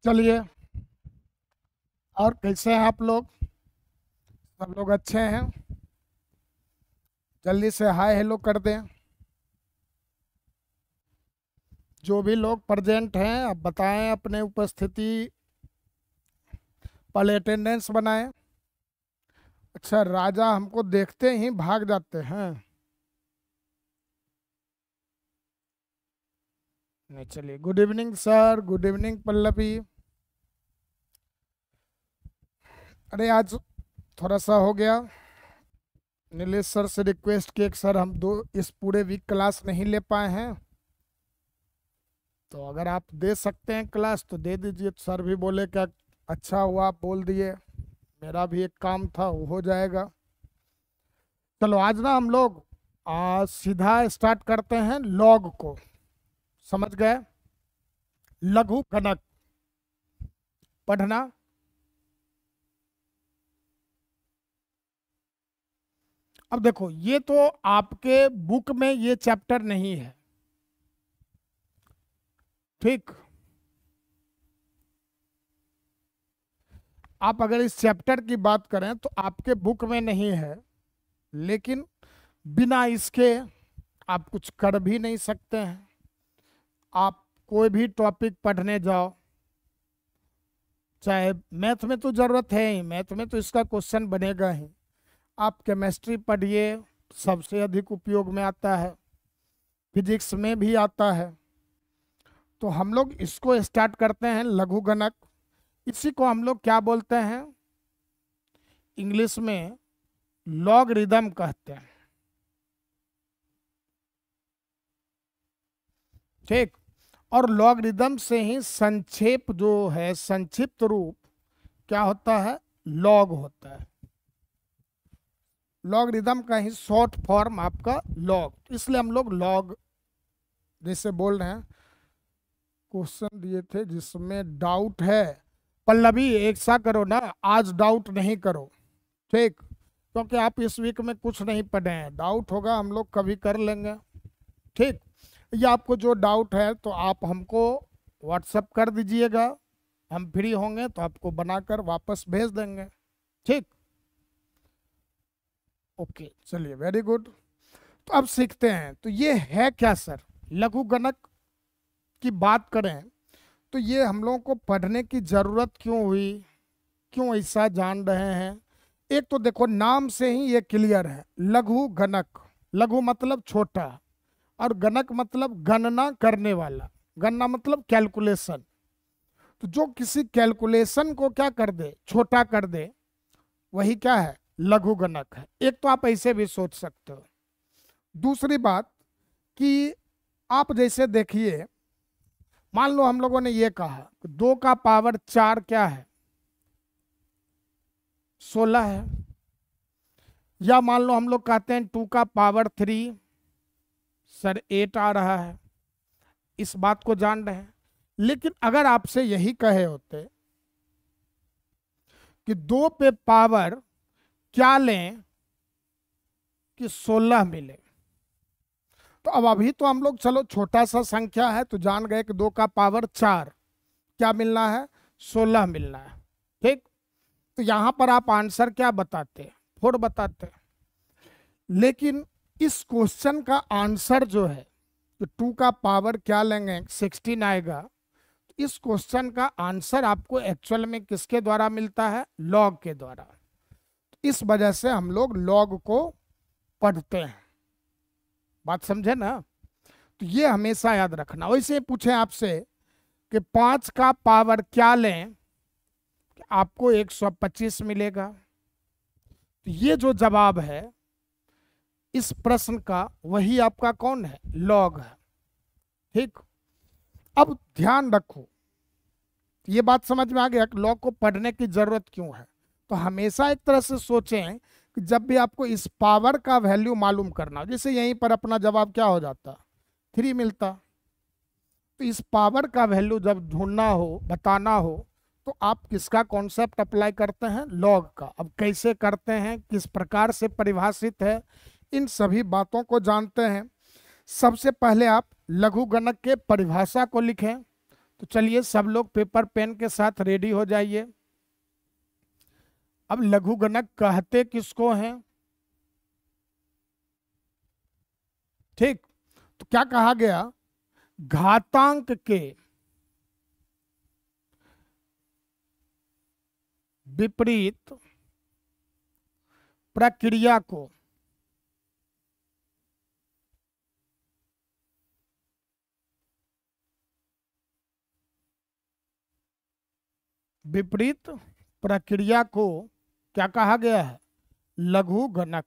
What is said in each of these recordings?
चलिए, और कैसे हैं आप लोग? सब लोग अच्छे हैं? जल्दी से हाय हेलो कर दें। जो भी लोग प्रेजेंट हैं अब बताएं अपने उपस्थिति, पहले अटेंडेंस बनाएं। अच्छा, राजा हमको देखते ही भाग जाते हैं। नहीं, चलिए। Good evening sir, good evening Pallavi. अरे आज थोड़ा सा हो गया, नीलेश सर से रिक्वेस्ट किए कि सर हम इस पूरे वीक क्लास नहीं ले पाए हैं, तो अगर आप दे सकते हैं क्लास तो दे दीजिए। तो सर भी बोले क्या अच्छा हुआ आप बोल दिए, मेरा भी एक काम था वो हो जाएगा। चलो आज ना हम लोग सीधा स्टार्ट करते हैं लॉग को। समझ गए? लघु गणक पढ़ना। अब देखो, ये तो आपके बुक में ये चैप्टर नहीं है, ठीक। आप अगर इस चैप्टर की बात करें तो आपके बुक में नहीं है, लेकिन बिना इसके आप कुछ कर भी नहीं सकते हैं। आप कोई भी टॉपिक पढ़ने जाओ, चाहे मैथ में तो जरूरत है ही, मैथ में तो इसका क्वेश्चन बनेगा ही। आप केमिस्ट्री पढ़िए, सबसे अधिक उपयोग में आता है, फिजिक्स में भी आता है। तो हम लोग इसको स्टार्ट करते हैं लघु गणक। इसी को हम लोग क्या बोलते हैं? इंग्लिश में लॉगरिदम कहते हैं, ठीक। और लॉगरिदम से ही संक्षेप जो है, संक्षिप्त रूप क्या होता है? लॉग होता है। लॉगरिदम का ही शॉर्ट फॉर्म आपका लॉग, इसलिए हम लोग लॉग जैसे बोल रहे हैं। क्वेश्चन दिए थे जिसमें डाउट है, पल्लवी एक सा करो ना, आज डाउट नहीं करो, ठीक, क्योंकि आप इस वीक में कुछ नहीं पढ़े हैं। डाउट होगा हम लोग कभी कर लेंगे, ठीक। या आपको जो डाउट है तो आप हमको व्हाट्सएप कर दीजिएगा, हम फ्री होंगे तो आपको बनाकर वापस भेज देंगे, ठीक। ओके, चलिए, वेरी गुड। तो अब सीखते हैं, तो ये है क्या सर? लघु गणक की बात करें तो ये हम लोगों को पढ़ने की जरूरत क्यों हुई, क्यों ऐसा जान रहे हैं? एक तो देखो, नाम से ही ये क्लियर है, लघु गणक। लघु मतलब छोटा, और गणक मतलब गणना करने वाला। गणना मतलब कैलकुलेशन। तो जो किसी कैलकुलेशन को क्या कर दे, छोटा कर दे, वही क्या है? लघु गणक है। एक तो आप ऐसे भी सोच सकते हो। दूसरी बात कि आप जैसे देखिए, मान लो हम लोगों ने ये कहा कि 2 का पावर 4 क्या है? 16 है। या मान लो हम लोग कहते हैं 2 का पावर 3 सर 8 आ रहा है, इस बात को जान रहे हैं। लेकिन अगर आपसे यही कहे होते कि 2 पे पावर क्या लें कि 16 मिले, तो अब अभी तो हम लोग चलो छोटा सा संख्या है तो जान गए कि 2 का पावर 4 क्या मिलना है? 16 मिलना है, ठीक। तो यहां पर आप आंसर क्या बताते? 4 बताते। लेकिन इस क्वेश्चन का आंसर जो है, तो 2 का पावर क्या लेंगे? 16 आएगा। इस क्वेश्चन का आंसर आपको एक्चुअल में किसके द्वारा मिलता है? लॉग के द्वारा। इस वजह से हम लोग लॉग को पढ़ते हैं। बात समझे ना? तो ये हमेशा याद रखना। वैसे पूछे आपसे कि 5 का पावर क्या लें, आपको 125 मिलेगा। तो ये जो जवाब है इस प्रश्न का, वही आपका कौन है? लॉग है, ठीक। अब ध्यान रखो, ये बात समझ में आ गया कि लॉग को पढ़ने की जरूरत क्यों है। तो हमेशा एक तरह से सोचें कि जब भी आपको इस पावर का वैल्यू मालूम करना, जैसे यहीं पर अपना जवाब क्या हो जाता? 3 मिलता। तो इस पावर का वैल्यू जब ढूंढना हो, बताना हो, तो आप किसका कॉन्सेप्ट अप्लाई करते हैं? लॉग का। अब कैसे करते हैं, किस प्रकार से परिभाषित है, इन सभी बातों को जानते हैं। सबसे पहले आप लघु गणक के परिभाषा को लिखें। तो चलिए सब लोग पेपर पेन के साथ रेडी हो जाइए। अब लघुगणक कहते किसको हैं? ठीक, तो क्या कहा गया? घातांक के विपरीत प्रक्रिया को विपरीत प्रक्रिया को क्या कहा गया है? लघुगणक।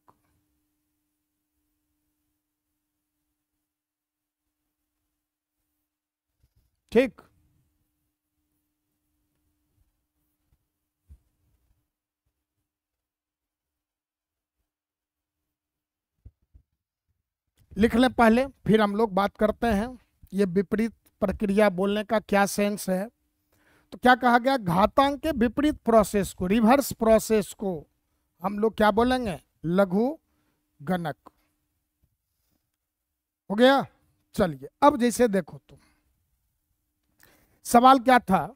ठीक, लिख लें पहले, फिर हम लोग बात करते हैं ये विपरीत प्रक्रिया बोलने का क्या सेंस है। तो क्या कहा गया? घातांक के विपरीत प्रोसेस को, रिवर्स प्रोसेस को हम लोग क्या बोलेंगे? लघुगणक। हो गया? चलिए अब जैसे देखो तुम, सवाल क्या था?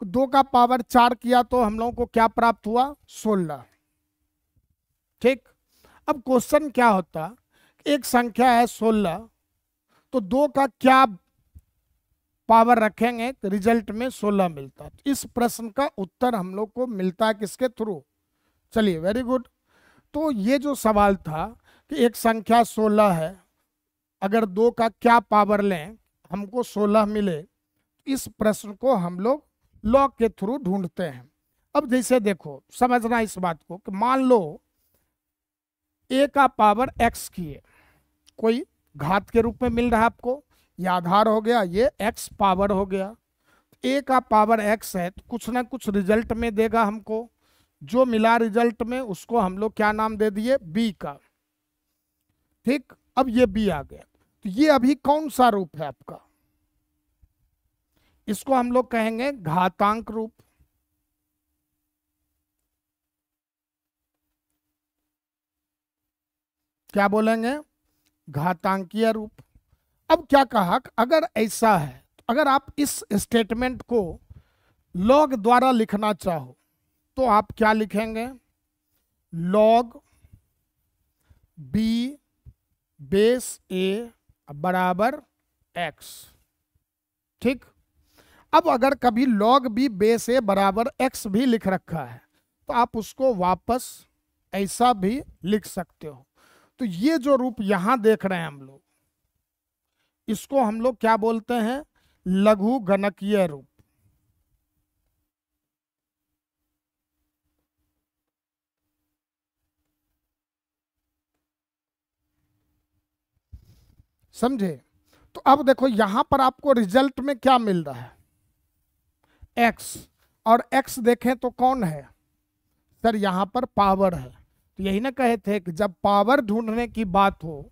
2 का पावर 4 किया तो हम लोगों को क्या प्राप्त हुआ? 16। ठीक, अब क्वेश्चन क्या होता? एक संख्या है 16, तो 2 का क्या पावर रखेंगे तो रिजल्ट में 16 मिलता है। इस प्रश्न का उत्तर हम लोग को मिलता है किसके थ्रू? चलिए वेरी गुड। तो ये जो सवाल था कि एक संख्या 16 है, अगर 2 का क्या पावर लें हमको 16 मिले, इस प्रश्न को हम लोग लॉग के थ्रू ढूंढते हैं। अब जैसे देखो, समझना इस बात को कि मान लो a का पावर x की है, कोई घात के रूप में मिल रहा है आपको, ये आधार हो गया, ये x पावर हो गया। a का पावर x है तो कुछ ना कुछ रिजल्ट में देगा हमको, जो मिला रिजल्ट में उसको हम लोग क्या नाम दे दिए? b का। ठीक, अब ये b आ गया, तो ये अभी कौन सा रूप है आपका? इसको हम लोग कहेंगे घातांक रूप। क्या बोलेंगे? घातांकीय रूप। अब क्या कहा? अगर ऐसा है तो अगर आप इस स्टेटमेंट को लॉग द्वारा लिखना चाहो तो आप क्या लिखेंगे? लॉग b बेस a बराबर x। ठीक, अब अगर कभी log b बेस a बराबर x भी लिख रखा है तो आप उसको वापस ऐसा भी लिख सकते हो। तो ये जो रूप यहां देख रहे हैं हम लोग, इसको हम लोग क्या बोलते हैं? लघुगणकीय रूप। समझे? तो अब देखो यहां पर आपको रिजल्ट में क्या मिल रहा है? x, और x देखें तो कौन है सर? यहां पर पावर है। तो यही ना कहे थे कि जब पावर ढूंढने की बात हो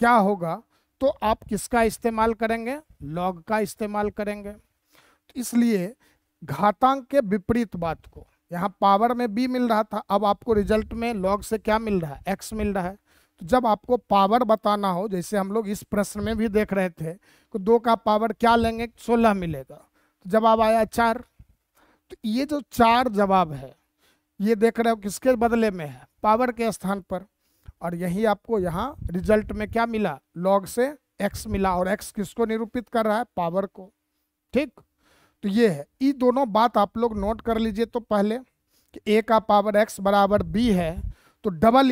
क्या होगा? तो आप किसका इस्तेमाल करेंगे? लॉग का इस्तेमाल करेंगे। तो इसलिए घातांक के विपरीत बात को, यहाँ पावर में b मिल रहा था, अब आपको रिजल्ट में लॉग से क्या मिल रहा है? x मिल रहा है। तो जब आपको पावर बताना हो, जैसे हम लोग इस प्रश्न में भी देख रहे थे कि 2 का पावर क्या लेंगे? 16 मिलेगा। तो जवाब आया 4। तो ये जो 4 जवाब है, ये देख रहे हो किसके बदले में है? पावर के स्थान पर। और यही आपको यहाँ रिजल्ट में क्या मिला? लॉग से x मिला, और x किसको निरूपित कर रहा है? पावर को। ठीक, तो ये है। ये दोनों बात आप लोग नोट कर लीजिए। तो पहले कि a का पावर x बराबर b है, तो डबल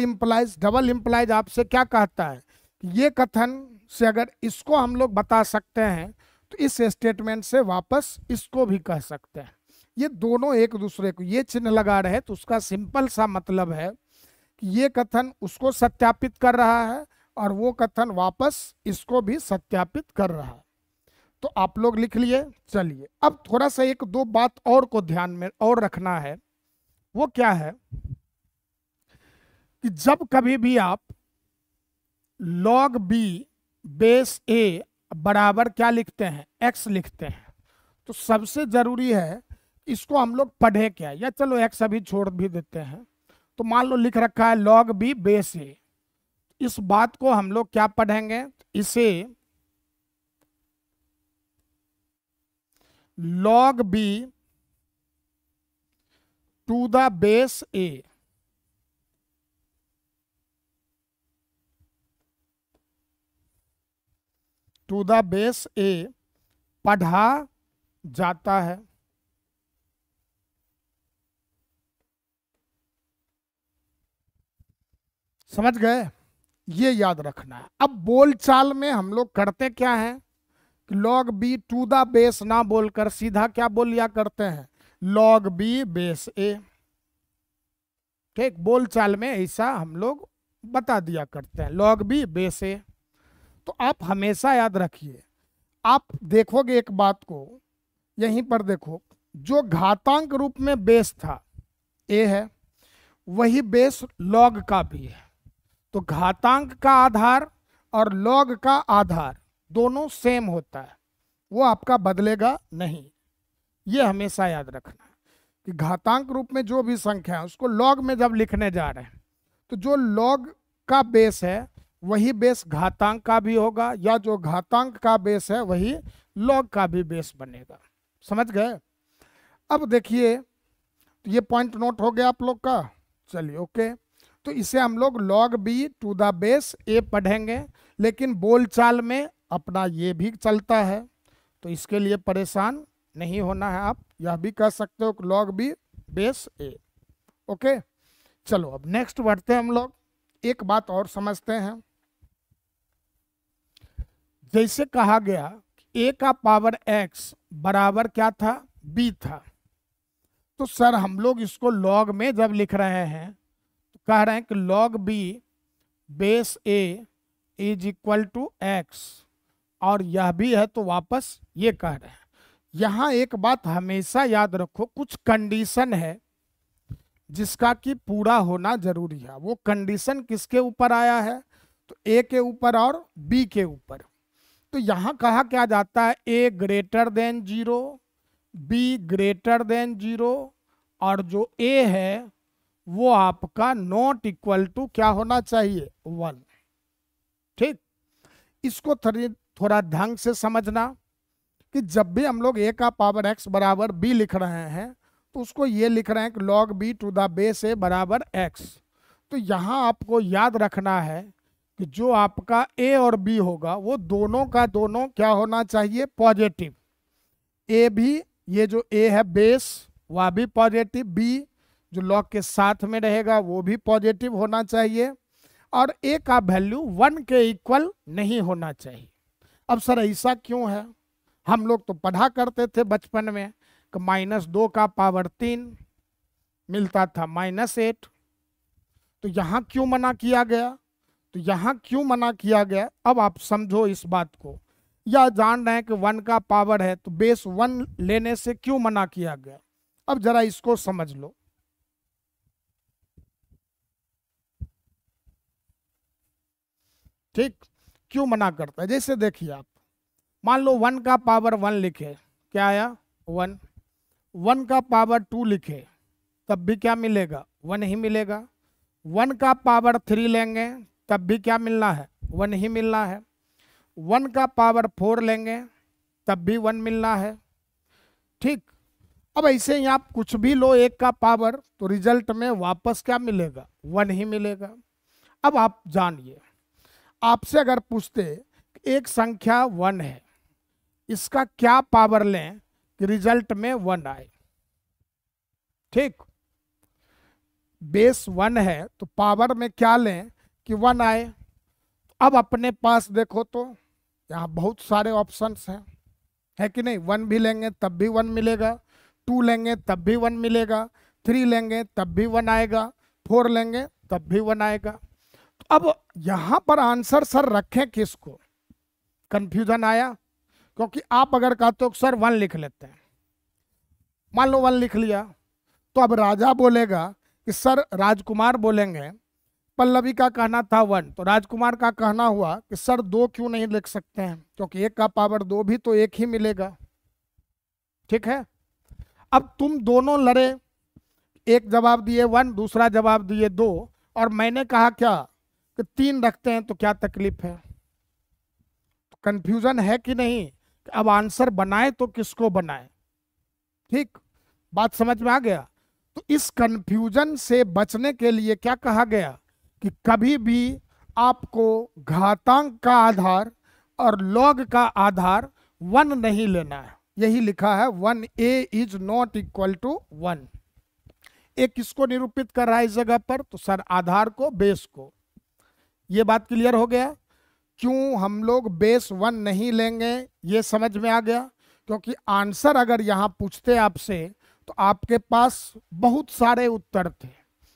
इम्प्लाइज आपसे क्या कहता है? ये कथन से अगर इसको हम लोग बता सकते हैं तो इस स्टेटमेंट से वापस इसको भी कह सकते हैं। ये दोनों एक दूसरे को ये चिन्ह लगा रहे तो उसका सिंपल सा मतलब है कि ये कथन उसको सत्यापित कर रहा है और वो कथन वापस इसको भी सत्यापित कर रहा है। तो आप लोग लिख लिए। चलिए अब थोड़ा सा एक दो बात और को ध्यान में और रखना है। वो क्या है कि जब कभी भी आप log b बेस a बराबर क्या लिखते हैं? x लिखते हैं, तो सबसे जरूरी है इसको हम लोग पढ़े क्या, या चलो x अभी छोड़ भी देते हैं। तो मान लो लिख रखा है log b बेस a, इस बात को हम लोग क्या पढ़ेंगे? इसे log b to the base a, to the base a पढ़ा जाता है। समझ गए? ये याद रखना है। अब बोलचाल में हम लोग करते क्या हैं कि log b to the base ना बोलकर सीधा क्या बोल लिया करते हैं, लॉग बी बेस ए। ठीक, बोलचाल में ऐसा हम लोग बता दिया करते हैं, लॉग बी बेस ए। तो आप हमेशा याद रखिए, आप देखोगे एक बात को, यहीं पर देखो, जो घातांक रूप में बेस था ए है, वही बेस लॉग का भी है। तो घातांक का आधार और लॉग का आधार दोनों सेम होता है, वो आपका बदलेगा नहीं। ये हमेशा याद रखना कि घातांक रूप में जो भी संख्या है उसको लॉग में जब लिखने जा रहे हैं तो जो लॉग का बेस है वही बेस घातांक का भी होगा, या जो घातांक का बेस है वही लॉग का भी बेस बनेगा। समझ गए? अब देखिए, तो ये पॉइंट नोट हो गया आप लोग का। चलिए ओके, तो इसे हम लोग log b to the base a पढ़ेंगे, लेकिन बोलचाल में अपना ये भी चलता है, तो इसके लिए परेशान नहीं होना है। आप यह भी कह सकते हो log b base a। Okay, चलो अब नेक्स्ट बढ़ते हैं हम लोग। एक बात और समझते हैं, जैसे कहा गया a का पावर x बराबर क्या था, b था, तो सर हम लोग इसको log में जब लिख रहे हैं तो कह रहे हैं कि log b base a is equal to x, और यह भी है तो वापस ये कह रहे हैं। यहाँ एक बात हमेशा याद रखो, कुछ कंडीशन है जिसका कि पूरा होना जरूरी है। वो कंडीशन किसके ऊपर आया है, तो a के ऊपर और b के ऊपर। तो यहाँ कहा क्या जाता है, a greater than 0, b greater than 0, और जो a है वो आपका नॉट इक्वल टू क्या होना चाहिए, 1। ठीक, इसको थोड़ा ढंग से समझना कि जब भी हम लोग a का पावर x बराबर b लिख रहे हैं तो उसको ये लिख रहे हैं कि log b to the base a बराबर x। तो यहाँ आपको याद रखना है कि जो आपका a और b होगा वो दोनों का दोनों क्या होना चाहिए, पॉजिटिव। a भी, ये जो a है बेस वह भी पॉजिटिव, b जो लॉग के साथ में रहेगा वो भी पॉजिटिव होना चाहिए, और a का वैल्यू 1 के इक्वल नहीं होना चाहिए। अब सर ऐसा क्यों है, हम लोग तो पढ़ा करते थे बचपन में कि -2 का पावर 3 मिलता था -8, तो यहाँ क्यों मना किया गया, तो यहाँ क्यों मना किया गया, अब आप समझो इस बात को। या जान रहे हैं कि 1 का पावर है तो बेस 1 लेने से क्यों मना किया गया, अब जरा इसको समझ लो। ठीक, क्यों मना करता है, जैसे देखिए आप मान लो 1 का पावर 1 लिखे, क्या आया 1, 1 का पावर 2 लिखे तब भी क्या मिलेगा, 1 ही मिलेगा। 1 का पावर 3 लेंगे तब भी क्या मिलना है, 1 ही मिलना है। 1 का पावर 4 लेंगे तब भी 1 मिलना है। ठीक, अब ऐसे ही आप कुछ भी लो 1 का पावर तो रिजल्ट में वापस क्या मिलेगा, 1 ही मिलेगा। अब आप जानिए, आपसे अगर पूछते एक संख्या 1 है, इसका क्या पावर लें कि रिजल्ट में 1 आए। ठीक, बेस 1 है तो पावर में क्या लें कि 1 आए। अब अपने पास देखो तो यहाँ बहुत सारे ऑप्शंस हैं, है कि नहीं। 1 भी लेंगे तब भी 1 मिलेगा, 2 लेंगे तब भी 1 मिलेगा, 3 लेंगे तब भी 1 आएगा, 4 लेंगे तब भी 1 आएगा। तो अब यहाँ पर आंसर सर रखें किसको, कंफ्यूजन आया, क्योंकि आप अगर कहते हो सर 1 लिख लेते हैं, मान लो 1 लिख लिया, तो अब राजा बोलेगा कि सर, राजकुमार बोलेंगे पल्लवी का कहना था 1, तो राजकुमार का कहना हुआ कि सर 2 क्यों नहीं लिख सकते हैं, क्योंकि 1 का पावर 2 भी तो 1 ही मिलेगा। ठीक है, अब तुम दोनों लड़े, एक जवाब दिए 1, दूसरा जवाब दिए 2, और मैंने कहा क्या कि 3 रखते हैं, तो क्या तकलीफ है। तो कंफ्यूजन है कि नहीं, अब आंसर बनाए तो किसको बनाए, ठीक, बात समझ में आ गया। तो इस कंफ्यूजन से बचने के लिए क्या कहा गया कि कभी भी आपको घातांक का आधार और लॉग का आधार 1 नहीं लेना है। यही लिखा है 1a is not equal to 1। एक किसको निरूपित कर रहा है इस जगह पर? तो सर आधार को, बेस को। ये बात क्लियर हो गया क्यों हम लोग बेस 1 नहीं लेंगे, ये समझ में आ गया। क्योंकि आंसर अगर यहां पूछते आपसे तो आपके पास बहुत सारे उत्तर थे।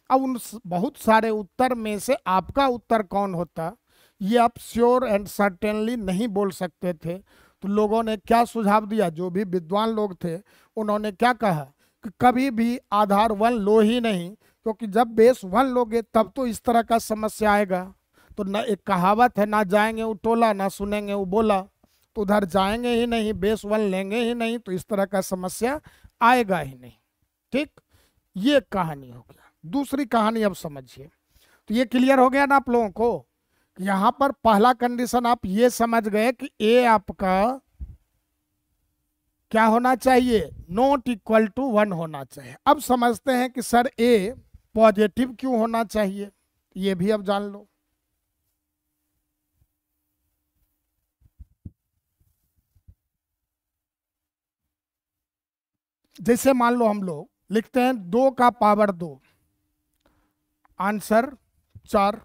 अब उन बहुत सारे उत्तर में से आपका उत्तर कौन होता, ये आप श्योर एंड सर्टेनली नहीं बोल सकते थे। तो लोगों ने क्या सुझाव दिया, जो भी विद्वान लोग थे उन्होंने क्या कहा कि कभी भी आधार 1 लो ही नहीं, क्योंकि जब बेस 1 लोगे तब तो इस तरह का समस्या आएगा। तो न, एक कहावत है, ना जाएंगे वो टोला ना सुनेंगे वो बोला। तो उधर जाएंगे ही नहीं, बेस 1 लेंगे ही नहीं, तो इस तरह का समस्या आएगा ही नहीं। ठीक, ये कहानी हो गया। दूसरी कहानी अब समझिए। तो ये क्लियर हो गया ना आप लोगों को? यहां पर पहला कंडीशन आप ये समझ गए कि ए आपका क्या होना चाहिए, नॉट इक्वल टू 1 होना चाहिए। अब समझते हैं कि सर ए पॉजिटिव क्यों होना चाहिए, ये भी अब जान लो। जैसे मान लो हम लोग लिखते हैं 2 का पावर 2, आंसर 4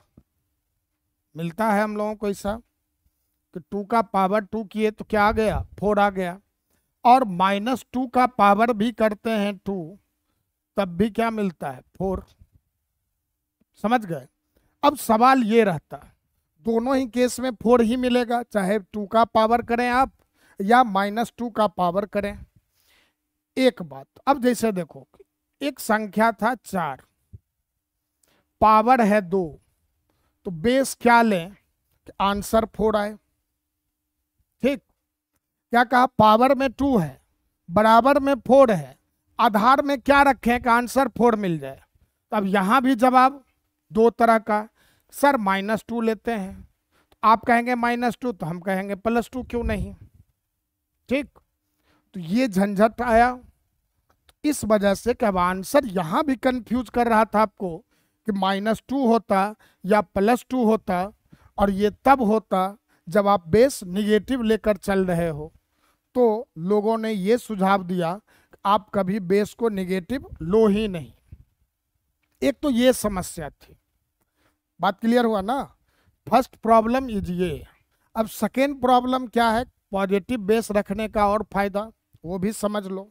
मिलता है हम लोगों को ऐसा कि 2 का पावर 2 किए तो क्या आ गया, 4 आ गया। और -2 का पावर भी करते हैं 2, तब भी क्या मिलता है, 4। समझ गए? अब सवाल ये रहता है, दोनों ही केस में 4 ही मिलेगा, चाहे 2 का पावर करें आप या -2 का पावर करें। एक बात, अब जैसे देखो एक संख्या था 4, पावर है 2, तो बेस क्या लें, आंसर 4 आए। ठीक, क्या कहा, पावर में 2 है, बराबर में 4 है, आधार में क्या रखें कि आंसर 4 मिल जाए। तो अब यहां भी जवाब 2 तरह का, सर -2 लेते हैं, तो आप कहेंगे -2, तो हम कहेंगे +2, क्यों नहीं। ठीक, तो ये झंझट आया। इस वजह से कि अब आंसर यहां भी कंफ्यूज कर रहा था आपको कि -2 होता या +2 होता, और ये तब होता जब आप बेस निगेटिव लेकर चल रहे हो। तो लोगों ने ये सुझाव दिया आप कभी बेस को निगेटिव लो ही नहीं। एक तो ये समस्या थी, बात क्लियर हुआ ना। फर्स्ट प्रॉब्लम इज ये। अब सेकेंड प्रॉब्लम क्या है, पॉजिटिव बेस रखने का और फायदा, वो भी समझ लो।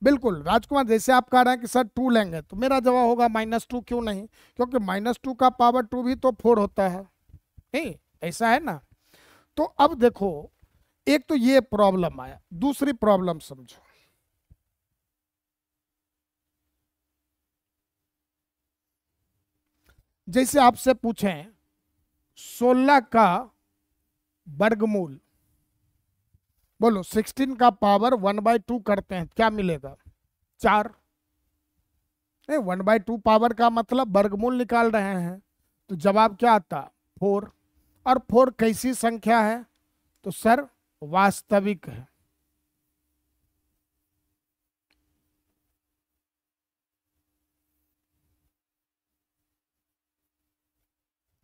बिल्कुल राजकुमार, जैसे आप कह रहे हैं कि सर 2 लेंगे, तो मेरा जवाब होगा -2 क्यों नहीं, क्योंकि -2 का पावर 2 भी तो 4 होता है, नहीं ऐसा है ना। तो अब देखो, एक तो ये प्रॉब्लम आया, दूसरी प्रॉब्लम समझो। जैसे आपसे पूछें 16 का वर्गमूल, बोलो 16 का पावर 1/2 करते हैं, क्या मिलेगा, 4। 1/2 पावर का मतलब वर्गमूल निकाल रहे हैं, तो जवाब क्या आता, 4। और 4 कैसी संख्या है, तो सर वास्तविक है।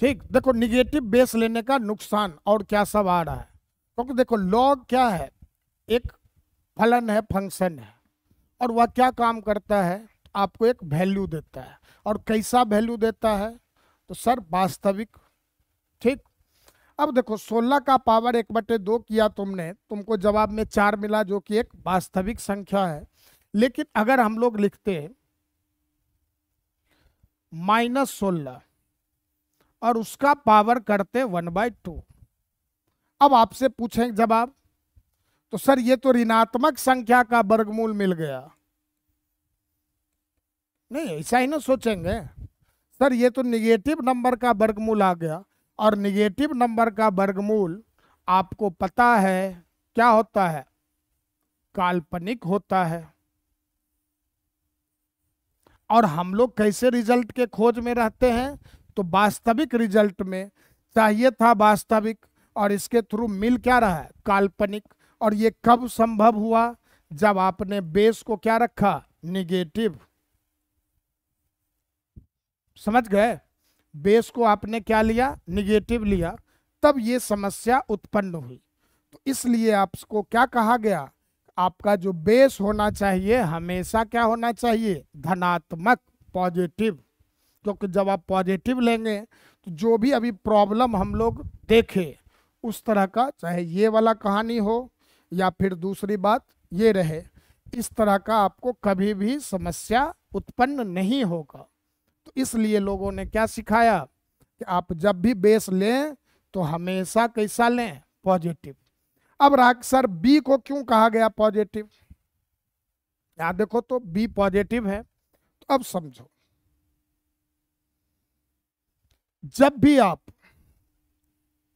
ठीक, देखो निगेटिव बेस लेने का नुकसान और क्या सब आ रहा है, क्योंकि देखो लॉग क्या है, एक फलन है, फंक्शन है, और वह क्या काम करता है, आपको एक वैल्यू देता है। और कैसा वैल्यू देता है, तो सर वास्तविक। ठीक, अब देखो 16 का पावर 1/2 किया तुमने, तुमको जवाब में 4 मिला, जो कि एक वास्तविक संख्या है। लेकिन अगर हम लोग लिखते -16 और उसका पावर करते 1/2, अब आपसे पूछें जवाब, तो सर ये तो ऋणात्मक संख्या का वर्गमूल मिल गया। नहीं, ऐसा ही ना सोचेंगे, सर ये तो निगेटिव नंबर का वर्गमूल आ गया, और निगेटिव नंबर का वर्गमूल आपको पता है क्या होता है, काल्पनिक होता है। और हम लोग कैसे रिजल्ट के खोज में रहते हैं, तो वास्तविक रिजल्ट में। चाहिए था वास्तविक, और इसके थ्रू मिल क्या रहा है, काल्पनिक। और ये कब संभव हुआ, जब आपने बेस को क्या रखा, निगेटिव। समझ गए, बेस को आपने क्या लिया, निगेटिव लिया, तब ये समस्या उत्पन्न हुई। तो इसलिए आपको क्या कहा गया, आपका जो बेस होना चाहिए हमेशा क्या होना चाहिए, धनात्मक, पॉजिटिव। क्योंकि जब आप पॉजिटिव लेंगे तो जो भी अभी प्रॉब्लम हम लोग देखे उस तरह का, चाहे ये वाला कहानी हो या फिर दूसरी बात ये रहे, इस तरह का आपको कभी भी समस्या उत्पन्न नहीं होगा। तो इसलिए लोगों ने क्या सिखाया कि आप जब भी बेस लें तो हमेशा कैसा लें, पॉजिटिव। अब राग सर बी को क्यों कहा गया पॉजिटिव, यहां देखो तो बी पॉजिटिव है। तो अब समझो, जब भी आप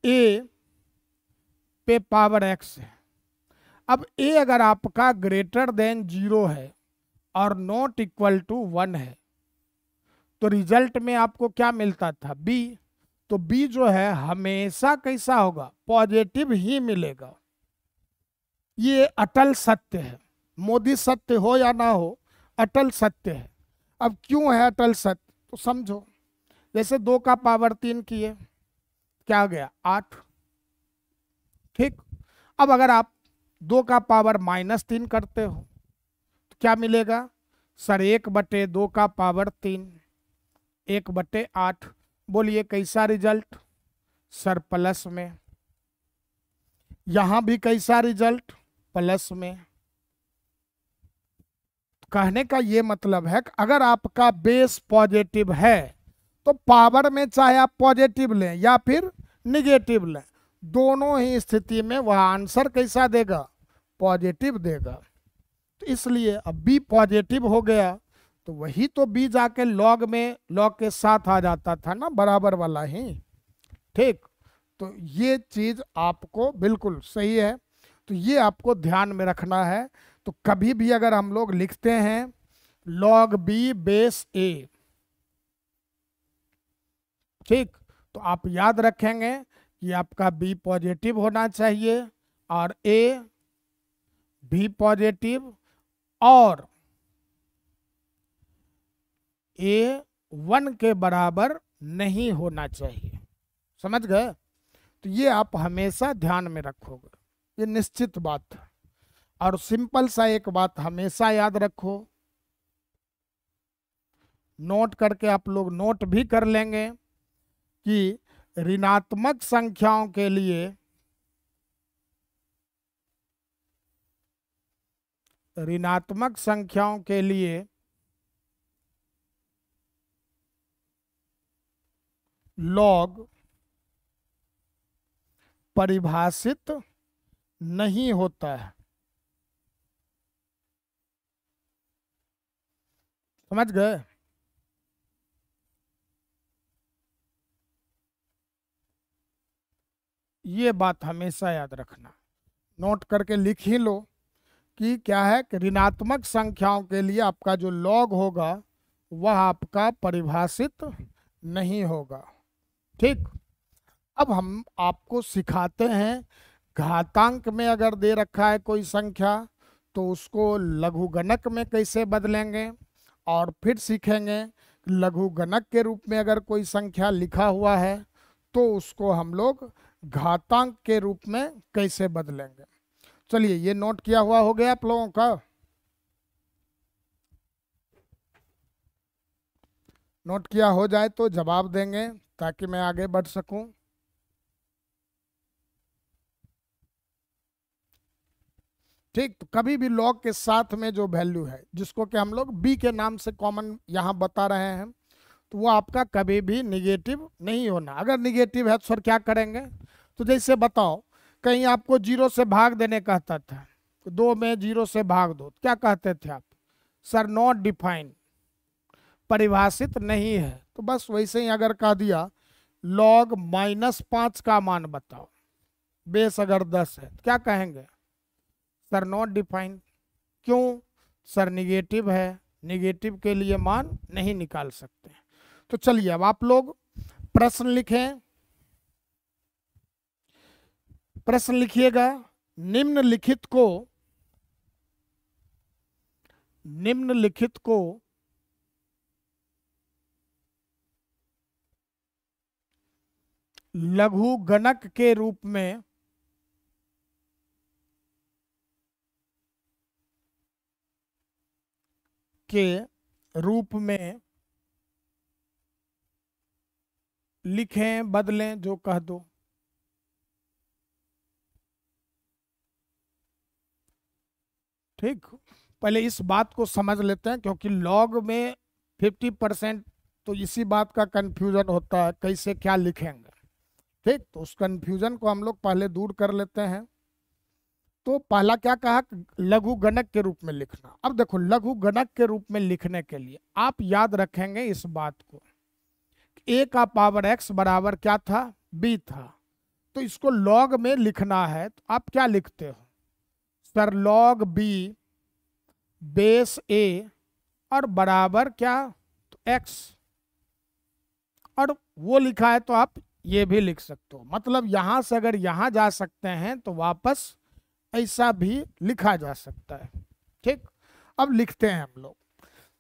ए पे पावर एक्स है, अब ए अगर आपका ग्रेटर देन 0 है और नॉट इक्वल टू 1 है, तो रिजल्ट में आपको क्या मिलता था, बी। तो बी जो है हमेशा कैसा होगा, पॉजिटिव ही मिलेगा। ये अटल सत्य है, मोदी सत्य हो या ना हो, अटल सत्य है। अब क्यों है अटल सत्य, तो समझो, जैसे 2 का पावर 3 किए, क्या गया 8, ठीक। अब अगर आप 2 का पावर -3 करते हो तो क्या मिलेगा, सर 1/2 का पावर 3, 1/8। बोलिए कैसा रिजल्ट, सर प्लस में। यहां भी कैसा रिजल्ट, प्लस में। कहने का ये मतलब है कि अगर आपका बेस पॉजिटिव है तो पावर में चाहे आप पॉजिटिव लें या फिर निगेटिव लें, दोनों ही स्थिति में वह आंसर कैसा देगा, पॉजिटिव देगा। तो इसलिए अब बी पॉजिटिव हो गया तो वही तो बी जाके लॉग में, लॉग के साथ आ जाता था ना, बराबर वाला ही, ठीक। तो ये चीज आपको बिल्कुल सही है, तो ये आपको ध्यान में रखना है। तो कभी भी अगर हम लोग लिखते हैं लॉग बी बेस ए, ठीक, तो आप याद रखेंगे कि आपका बी पॉजिटिव होना चाहिए और ए भी पॉजिटिव और ए 1 के बराबर नहीं होना चाहिए। समझ गए, तो ये आप हमेशा ध्यान में रखोगे, ये निश्चित बात है। और सिंपल सा एक बात हमेशा याद रखो, नोट करके आप लोग नोट भी कर लेंगे कि ऋणात्मक संख्याओं के लिए, ऋणात्मक संख्याओं के लिए लॉग परिभाषित नहीं होता है। समझ गए, ये बात हमेशा याद रखना, नोट करके लिख ही लो कि क्या है कि ऋणात्मक संख्याओं के लिए आपका जो लॉग होगा वह आपका परिभाषित नहीं होगा, ठीक। अब हम आपको सिखाते हैं घातांक में अगर दे रखा है कोई संख्या तो उसको लघुगणक में कैसे बदलेंगे, और फिर सीखेंगे लघुगणक के रूप में अगर कोई संख्या लिखा हुआ है तो उसको हम लोग घातांक के रूप में कैसे बदलेंगे। चलिए ये नोट किया हुआ हो गया आप लोगों का, नोट किया हो जाए तो जवाब देंगे ताकि मैं आगे बढ़ सकूं। ठीक, तो कभी भी लॉग के साथ में जो वैल्यू है जिसको कि हम लोग बी के नाम से कॉमन यहाँ बता रहे हैं, तो वो आपका कभी भी निगेटिव नहीं होना। अगर निगेटिव है तो सर क्या करेंगे, तो जैसे बताओ कहीं आपको 0 से भाग देने कहता था, तो 2 में 0 से भाग दो, क्या कहते थे आप, सर नॉट डिफाइंड, परिभाषित नहीं है। तो बस वैसे ही अगर कह दिया लॉग -5 का मान बताओ, बेस अगर 10 है, क्या कहेंगे, सर नॉट डिफाइंड। क्यों, सर निगेटिव है, निगेटिव के लिए मान नहीं निकाल सकते। तो चलिए अब आप लोग प्रश्न लिखें, प्रश्न लिखिएगा, निम्नलिखित को निम्नलिखित को लघु गणक के रूप में लिखें, बदलें, जो कह दो। ठीक, पहले इस बात को समझ लेते हैं, क्योंकि लॉग में 50% तो इसी बात का कंफ्यूजन होता है, कैसे क्या लिखेंगे। ठीक, तो उस कंफ्यूजन को हम लोग पहले दूर कर लेते हैं। तो पहला क्या कहा, लघु गणक के रूप में लिखना। अब देखो, लघु गणक के रूप में लिखने के लिए आप याद रखेंगे इस बात को, a का पावर x बराबर क्या था, b था। तो इसको लॉग में लिखना है, तो आप क्या लिखते हो, sir log b base a और बराबर क्या, तो x। और वो लिखा है तो आप ये भी लिख सकते हो, मतलब यहां से अगर यहां जा सकते हैं तो वापस ऐसा भी लिखा जा सकता है। ठीक, अब लिखते हैं हम लोग।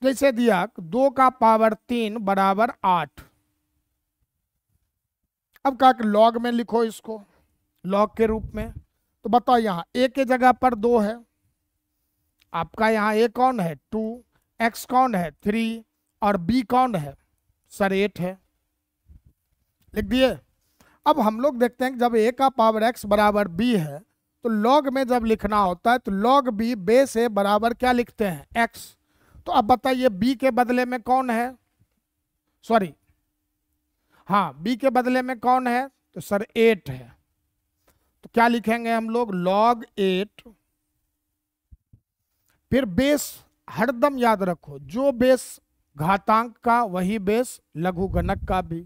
जैसे दिया 2 का पावर 3 बराबर 8। अब कहा कि लॉग में लिखो इसको, लॉग के रूप में। तो बताओ, यहाँ a के जगह पर 2 है, आपका यहाँ a कौन है 2, x कौन है 3 और b कौन है सर 8 है। लिख दिए। अब हम लोग देखते हैं कि जब a का पावर x बराबर b है, तो लॉग में जब लिखना होता है तो लॉग b बेस a बराबर क्या लिखते हैं x। तो अब बताइए b के बदले में कौन है, सॉरी हाँ b के बदले में कौन है, तो सर 8 है। तो क्या लिखेंगे हम लोग, log 8, फिर बेस हरदम याद रखो, जो बेस घातांक का वही बेस लघु गणक का भी।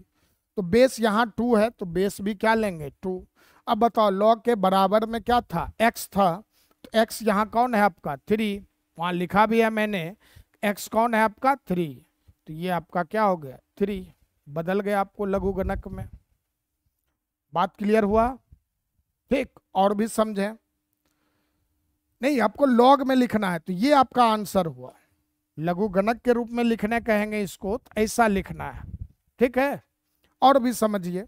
तो बेस यहाँ 2 है तो बेस भी क्या लेंगे 2। अब बताओ, log के बराबर में क्या था, x था, तो x यहाँ कौन है आपका 3, वहां लिखा भी है मैंने, x कौन है आपका 3, तो ये आपका क्या हो गया 3, बदल गया आपको लघु गणक में। बात क्लियर हुआ। ठीक, और भी समझे, नहीं आपको लॉग में लिखना है, तो ये आपका आंसर हुआ। लघु गणक के रूप में लिखने कहेंगे इसको, तो ऐसा लिखना है। ठीक है, और भी समझिए,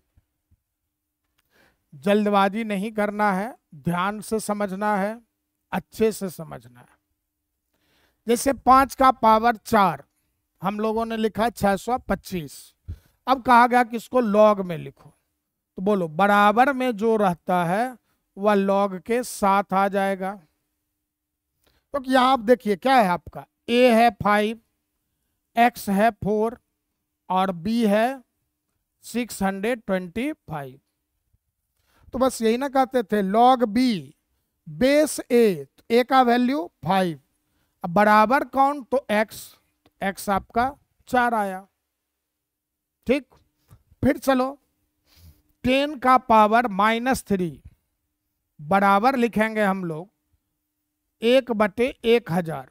जल्दबाजी नहीं करना है, ध्यान से समझना है, अच्छे से समझना है। जैसे 5 का पावर 4 हम लोगों ने लिखा 625। अब कहा गया कि इसको लॉग में लिखो, तो बोलो बराबर में जो रहता है वह लॉग के साथ आ जाएगा। तो यहां आप देखिए क्या है, आपका a है 5, x है 4 और b है 625। तो बस यही ना कहते थे, log b बेस a, तो a का वैल्यू 5, अब बराबर कौन, तो x, तो x आपका 4 आया। ठीक, फिर चलो 10 का पावर -3 बराबर लिखेंगे हम लोग 1/1000।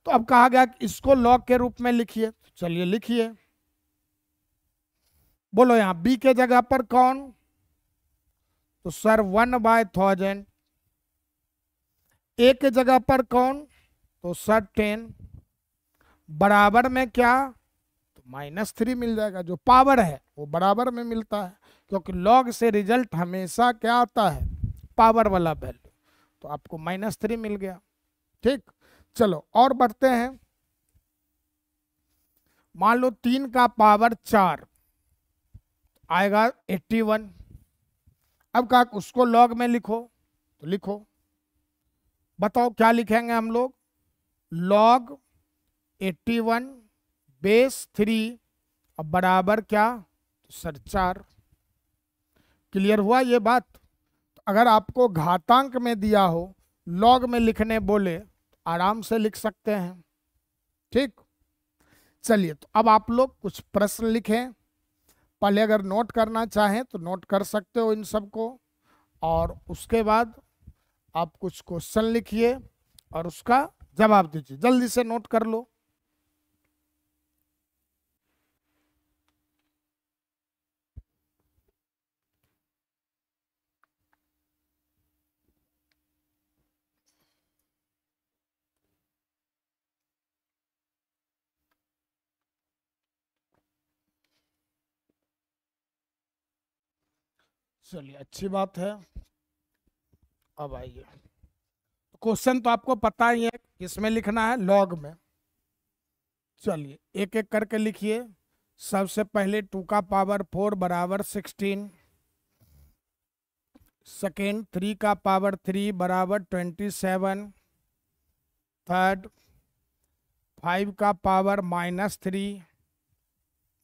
तो अब कहा गया कि इसको लॉग के रूप में लिखिए, तो चलिए लिखिए। बोलो यहां b के जगह पर कौन, तो सर 1/1000। a के जगह पर कौन, तो सर 10, बराबर में क्या, तो -3 मिल जाएगा। जो पावर है वो बराबर में मिलता है, क्योंकि लॉग से रिजल्ट हमेशा क्या आता है, पावर वाला वैल्यू। तो आपको -3 मिल गया। ठीक, चलो और बढ़ते हैं। मान लो 3 का पावर 4 आएगा 81। अब कहा उसको लॉग में लिखो, तो लिखो। बताओ क्या लिखेंगे हम लोग, लॉग 81 बेस 3 और बराबर क्या, तो सर 4। क्लियर हुआ ये बात। तो अगर आपको घातांक में दिया हो, लॉग में लिखने बोले, तो आराम से लिख सकते हैं। ठीक, चलिए तो अब आप लोग कुछ प्रश्न लिखें। पहले अगर नोट करना चाहें तो नोट कर सकते हो इन सबको, और उसके बाद आप कुछ क्वेश्चन लिखिए और उसका जवाब दीजिए। जल्दी से नोट कर लो। चलिए अच्छी बात है। अब आइए, क्वेश्चन तो आपको पता ही है, किसमें लिखना है, लॉग में। चलिए एक एक करके लिखिए। सबसे पहले 2 का पावर 4 बराबर 16। सेकेंड 3 का पावर 3 बराबर 27। थर्ड 5 का पावर -3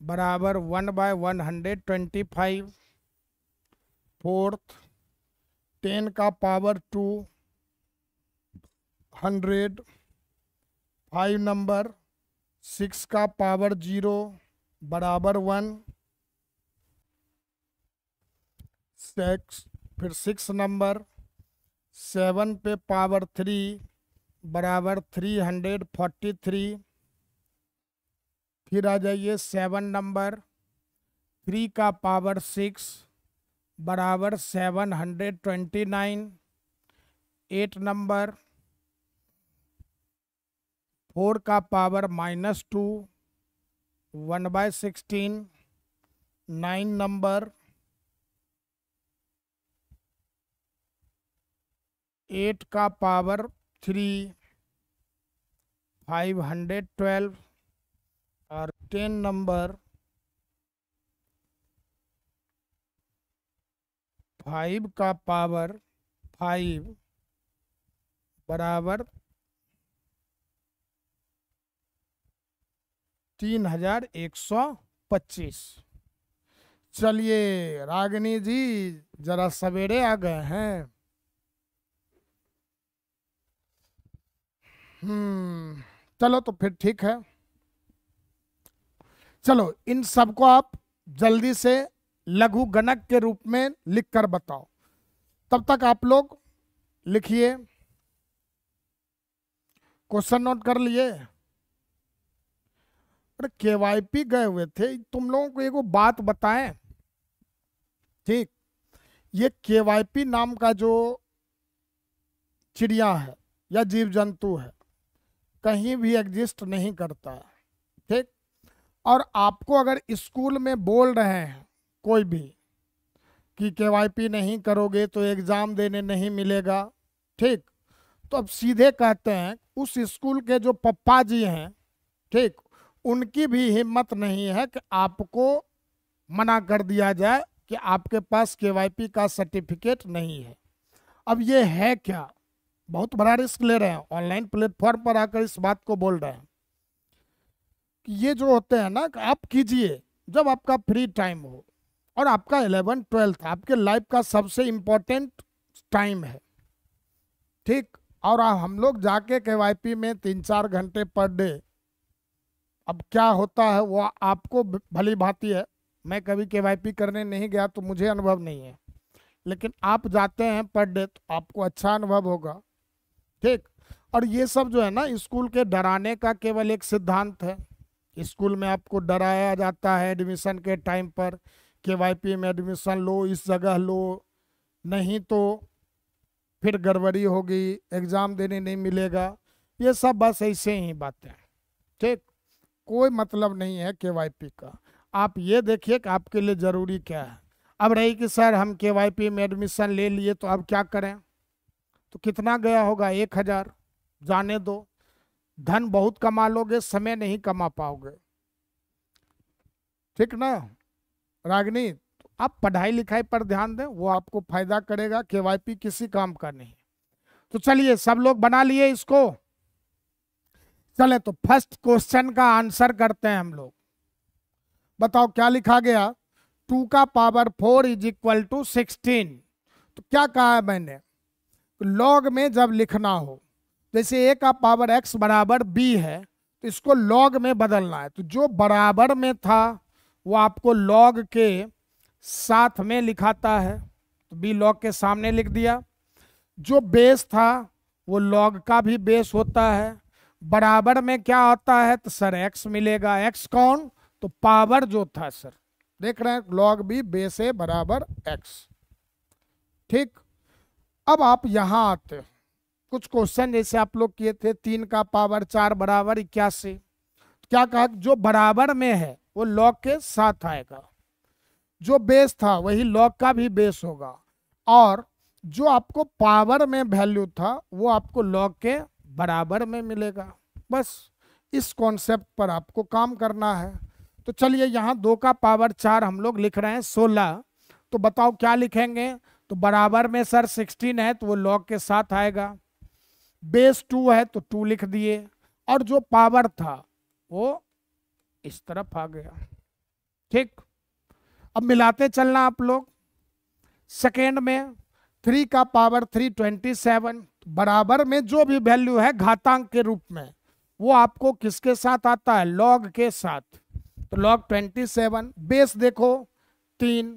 बराबर 1/125। फोर्थ 10 का पावर 2 100। 5 नंबर 6 का पावर 0 बराबर 1। फिर 6 नंबर 7 पे पावर 3 बराबर 343। फिर आ जाइए 7 नंबर 3 का पावर 6 बराबर 729। 8 नंबर 4 का पावर -2 1/16। 9 नंबर 8 का पावर 3 512। और 10 नंबर 5 का पावर 5 बराबर 3125। चलिए रागिनी जी जरा सवेरे आ गए हैं। चलो तो फिर ठीक है। चलो इन सबको आप जल्दी से लघु गणक के रूप में लिख कर बताओ। तब तक आप लोग लिखिए। क्वेश्चन नोट कर लिए? अरे केवाईपी गए हुए थे, तुम लोगों को एगो बात बताएं। ठीक, ये केवाईपी नाम का जो चिड़िया है या जीव जंतु है कहीं भी एग्जिस्ट नहीं करता है। ठीक, और आपको अगर स्कूल में बोल रहे हैं कोई भी कि केवाईपी नहीं करोगे तो एग्जाम देने नहीं मिलेगा, ठीक, तो अब सीधे कहते हैं उस स्कूल के जो पप्पा जी हैं, ठीक, उनकी भी हिम्मत नहीं है कि आपको मना कर दिया जाए कि आपके पास केवाईपी का सर्टिफिकेट नहीं है। अब ये है क्या, बहुत बड़ा रिस्क ले रहे हैं, ऑनलाइन प्लेटफॉर्म पर आकर इस बात को बोल रहे हैं कि ये जो होते हैं ना, आप कीजिए जब आपका फ्री टाइम हो, और आपका 11th-12th आपके लाइफ का सबसे इम्पोर्टेंट टाइम है। ठीक, और हम लोग जाके केवाईपी में 3-4 घंटे पर डे, अब क्या होता है वो आपको भली भांति है। मैं कभी केवाईपी करने नहीं गया तो मुझे अनुभव नहीं है, लेकिन आप जाते हैं पर डे तो आपको अच्छा अनुभव होगा। ठीक, और ये सब जो है ना स्कूल के डराने का केवल एक सिद्धांत है। स्कूल में आपको डराया जाता है एडमिशन के टाइम पर, केवाईपी में एडमिशन लो, इस जगह लो, नहीं तो फिर गड़बड़ी होगी, एग्ज़ाम देने नहीं मिलेगा। ये सब बस ऐसे ही बातें। ठीक, कोई मतलब नहीं है केवाईपी का। आप ये देखिए कि आपके लिए ज़रूरी क्या है। अब रही कि सर हम केवाईपी में एडमिशन ले लिए तो अब क्या करें, तो कितना गया होगा, 1000, जाने दो। धन बहुत कमा लोगे, समय नहीं कमा पाओगे। ठीक ना रागिनी, तो आप पढ़ाई लिखाई पर ध्यान दें, वो आपको फायदा करेगा, केवाईपी किसी काम का नहीं। तो चलिए सब लोग बना लिए इसको। चले तो फर्स्ट क्वेश्चन का आंसर करते हैं हम लोग। बताओ क्या लिखा गया, 2 का पावर 4 = 16। तो क्या कहा है मैंने, लॉग में जब लिखना हो, जैसे a का पावर x बराबर b है तो इसको लॉग में बदलना है। तो जो बराबर में था वो आपको लॉग के साथ में लिखाता है, तो b लॉग के सामने लिख दिया। जो बेस था वो लॉग का भी बेस होता है। बराबर में क्या होता है, तो सर x मिलेगा। x कौन, तो पावर जो था, सर देख रहे हैं लॉग भी बेस है बराबर x। ठीक, अब आप यहां आते हैं, कुछ क्वेश्चन जैसे आप लोग किए थे, 3 का पावर 4 बराबर 81। क्या कहा, जो बराबर में है वो लॉग के साथ आएगा। जो बेस था वही लॉग का भी बेस होगा, और जो आपको पावर में वैल्यू था वो आपको लॉग के बराबर में मिलेगा। बस इस कॉन्सेप्ट पर आपको काम करना है। तो चलिए यहाँ 2 का पावर 4 हम लोग लिख रहे हैं 16। तो बताओ क्या लिखेंगे? तो बराबर में सर 16 है तो वो लॉग के साथ आएगा, बेस 2 है तो 2 लिख दिए, और जो पावर था वो इस तरफ आ गया। ठीक, अब मिलाते चलना आप लोग। सेकेंड में 3 का पावर 3 27, बराबर में जो भी वैल्यू है घातांक के रूप में वो आपको किसके साथ आता है? लॉग के साथ। तो लॉग 27, बेस देखो 3,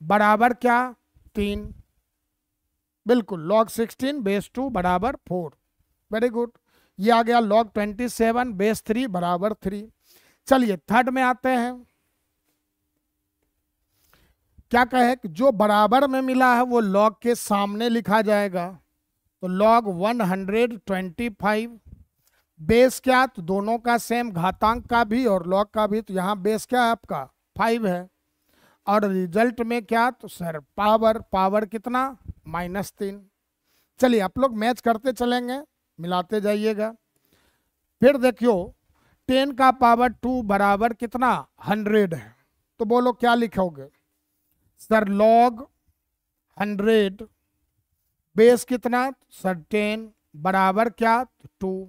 बराबर क्या? 3, बिल्कुल लॉग 16 बेस 2 बराबर 4। वेरी गुड, ये आ गया लॉग 27 बेस 3 बराबर 3। चलिए थर्ड में आते हैं। क्या कहे कि जो बराबर में मिला है वो लॉग के सामने लिखा जाएगा। तो लॉग 125, बेस क्या? तो दोनों का सेम, घातांक का भी और लॉग का भी। तो यहाँ बेस क्या है आपका? 5 है, और रिजल्ट में क्या? तो सर पावर, पावर कितना? -3। चलिए आप लोग मैच करते चलेंगे, मिलाते जाइएगा। फिर देखियो 10 का पावर 2 बराबर कितना? 100 है। तो बोलो क्या लिखोगे? सर लॉग 100 बेस कितना? सर 10 बराबर क्या? 2।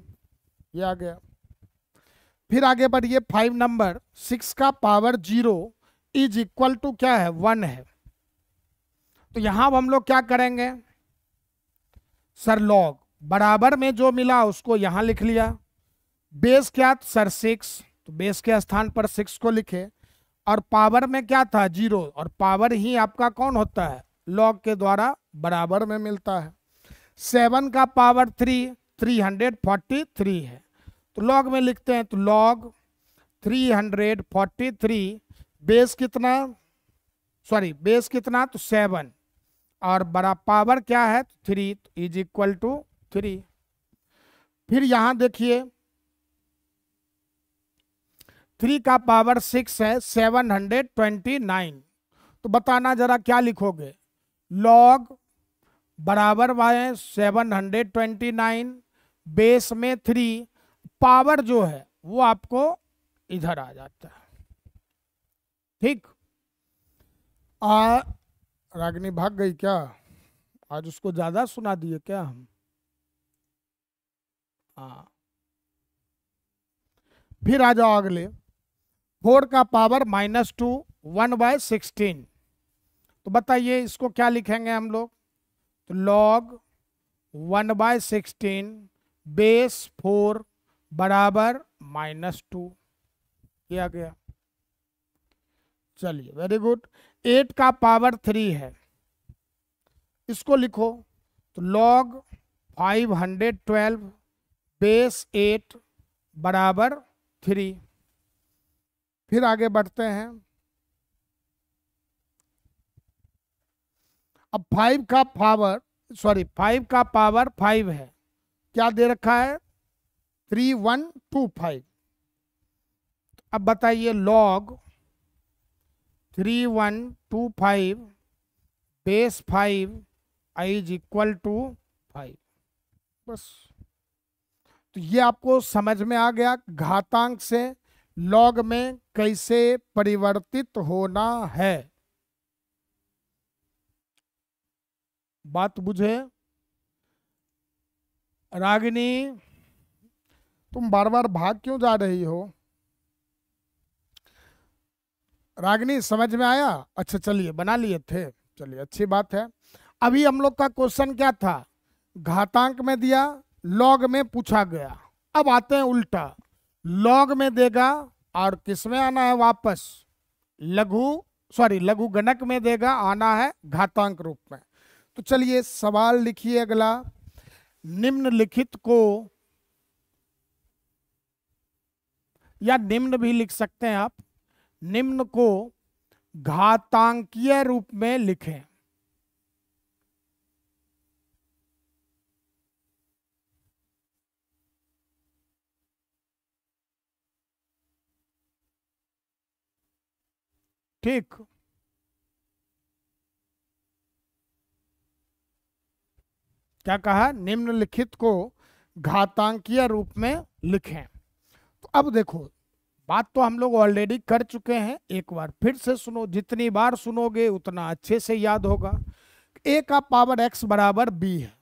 ये आ गया। फिर आगे बढ़िए 5 नंबर, 6 का पावर 0 इज इक्वल टू क्या है? 1 है। तो यहां हम लोग क्या करेंगे? सर लॉग बराबर में जो मिला उसको यहां लिख लिया, बेस क्या? सर 6, तो बेस के स्थान पर 6 को लिखे, और पावर में क्या था? 0, और पावर ही आपका कौन होता है? लॉग के द्वारा बराबर में मिलता है। 7 का पावर 3 343 है। तो लॉग में लिखते हैं, तो लॉग 343, बेस कितना? सॉरी बेस कितना? तो 7, और बड़ा पावर क्या है? 3, इज इक्वल टू 3। फिर यहां देखिए 3 का पावर 6 है 729। तो बताना जरा क्या लिखोगे? लॉग बराबर वाले 729, बेस में 3, पावर जो है वो आपको इधर आ जाता है। ठीक, रागिनी भाग गई क्या? आज उसको ज्यादा सुना दिए क्या हम? हाँ, फिर आ जाओ अगले। 4 का पावर -2 1/16। तो बताइए इसको क्या लिखेंगे हम लोग? तो लॉग 1/16 बेस 4 बराबर -2। ये आ गया। चलिए वेरी गुड। 8 का पावर 3 है, इसको लिखो। तो लॉग 512 बेस 8 बराबर 3। फिर आगे बढ़ते हैं। अब 5 का पावर, सॉरी 5 का पावर 5 है, क्या दे रखा है? 3125। अब बताइए log 3125 base 5 is equal to 5। बस, तो ये आपको समझ में आ गया घातांक से लॉग में कैसे परिवर्तित होना है। बात बुझे? रागिनी तुम बार बार भाग क्यों जा रही हो? रागिनी समझ में आया? अच्छा चलिए बना लिए थे, चलिए अच्छी बात है। अभी हम लोग का क्वेश्चन क्या था? घातांक में दिया, लॉग में पूछा गया। अब आते हैं उल्टा, लॉग में देगा और किस में आना है वापस? लघु, सॉरी लघु गणक में देगा, आना है घातांक रूप में। तो चलिए सवाल लिखिए अगला। निम्नलिखित को, या निम्न भी लिख सकते हैं आप, निम्न को घातांकीय रूप में लिखें। ठीक, क्या कहा, निम्नलिखित को घातांकीय रूप में लिखें। तो अब देखो, बात तो हम लोग ऑलरेडी कर चुके हैं, एक बार फिर से सुनो, जितनी बार सुनोगे उतना अच्छे से याद होगा। a का पावर x बराबर b है,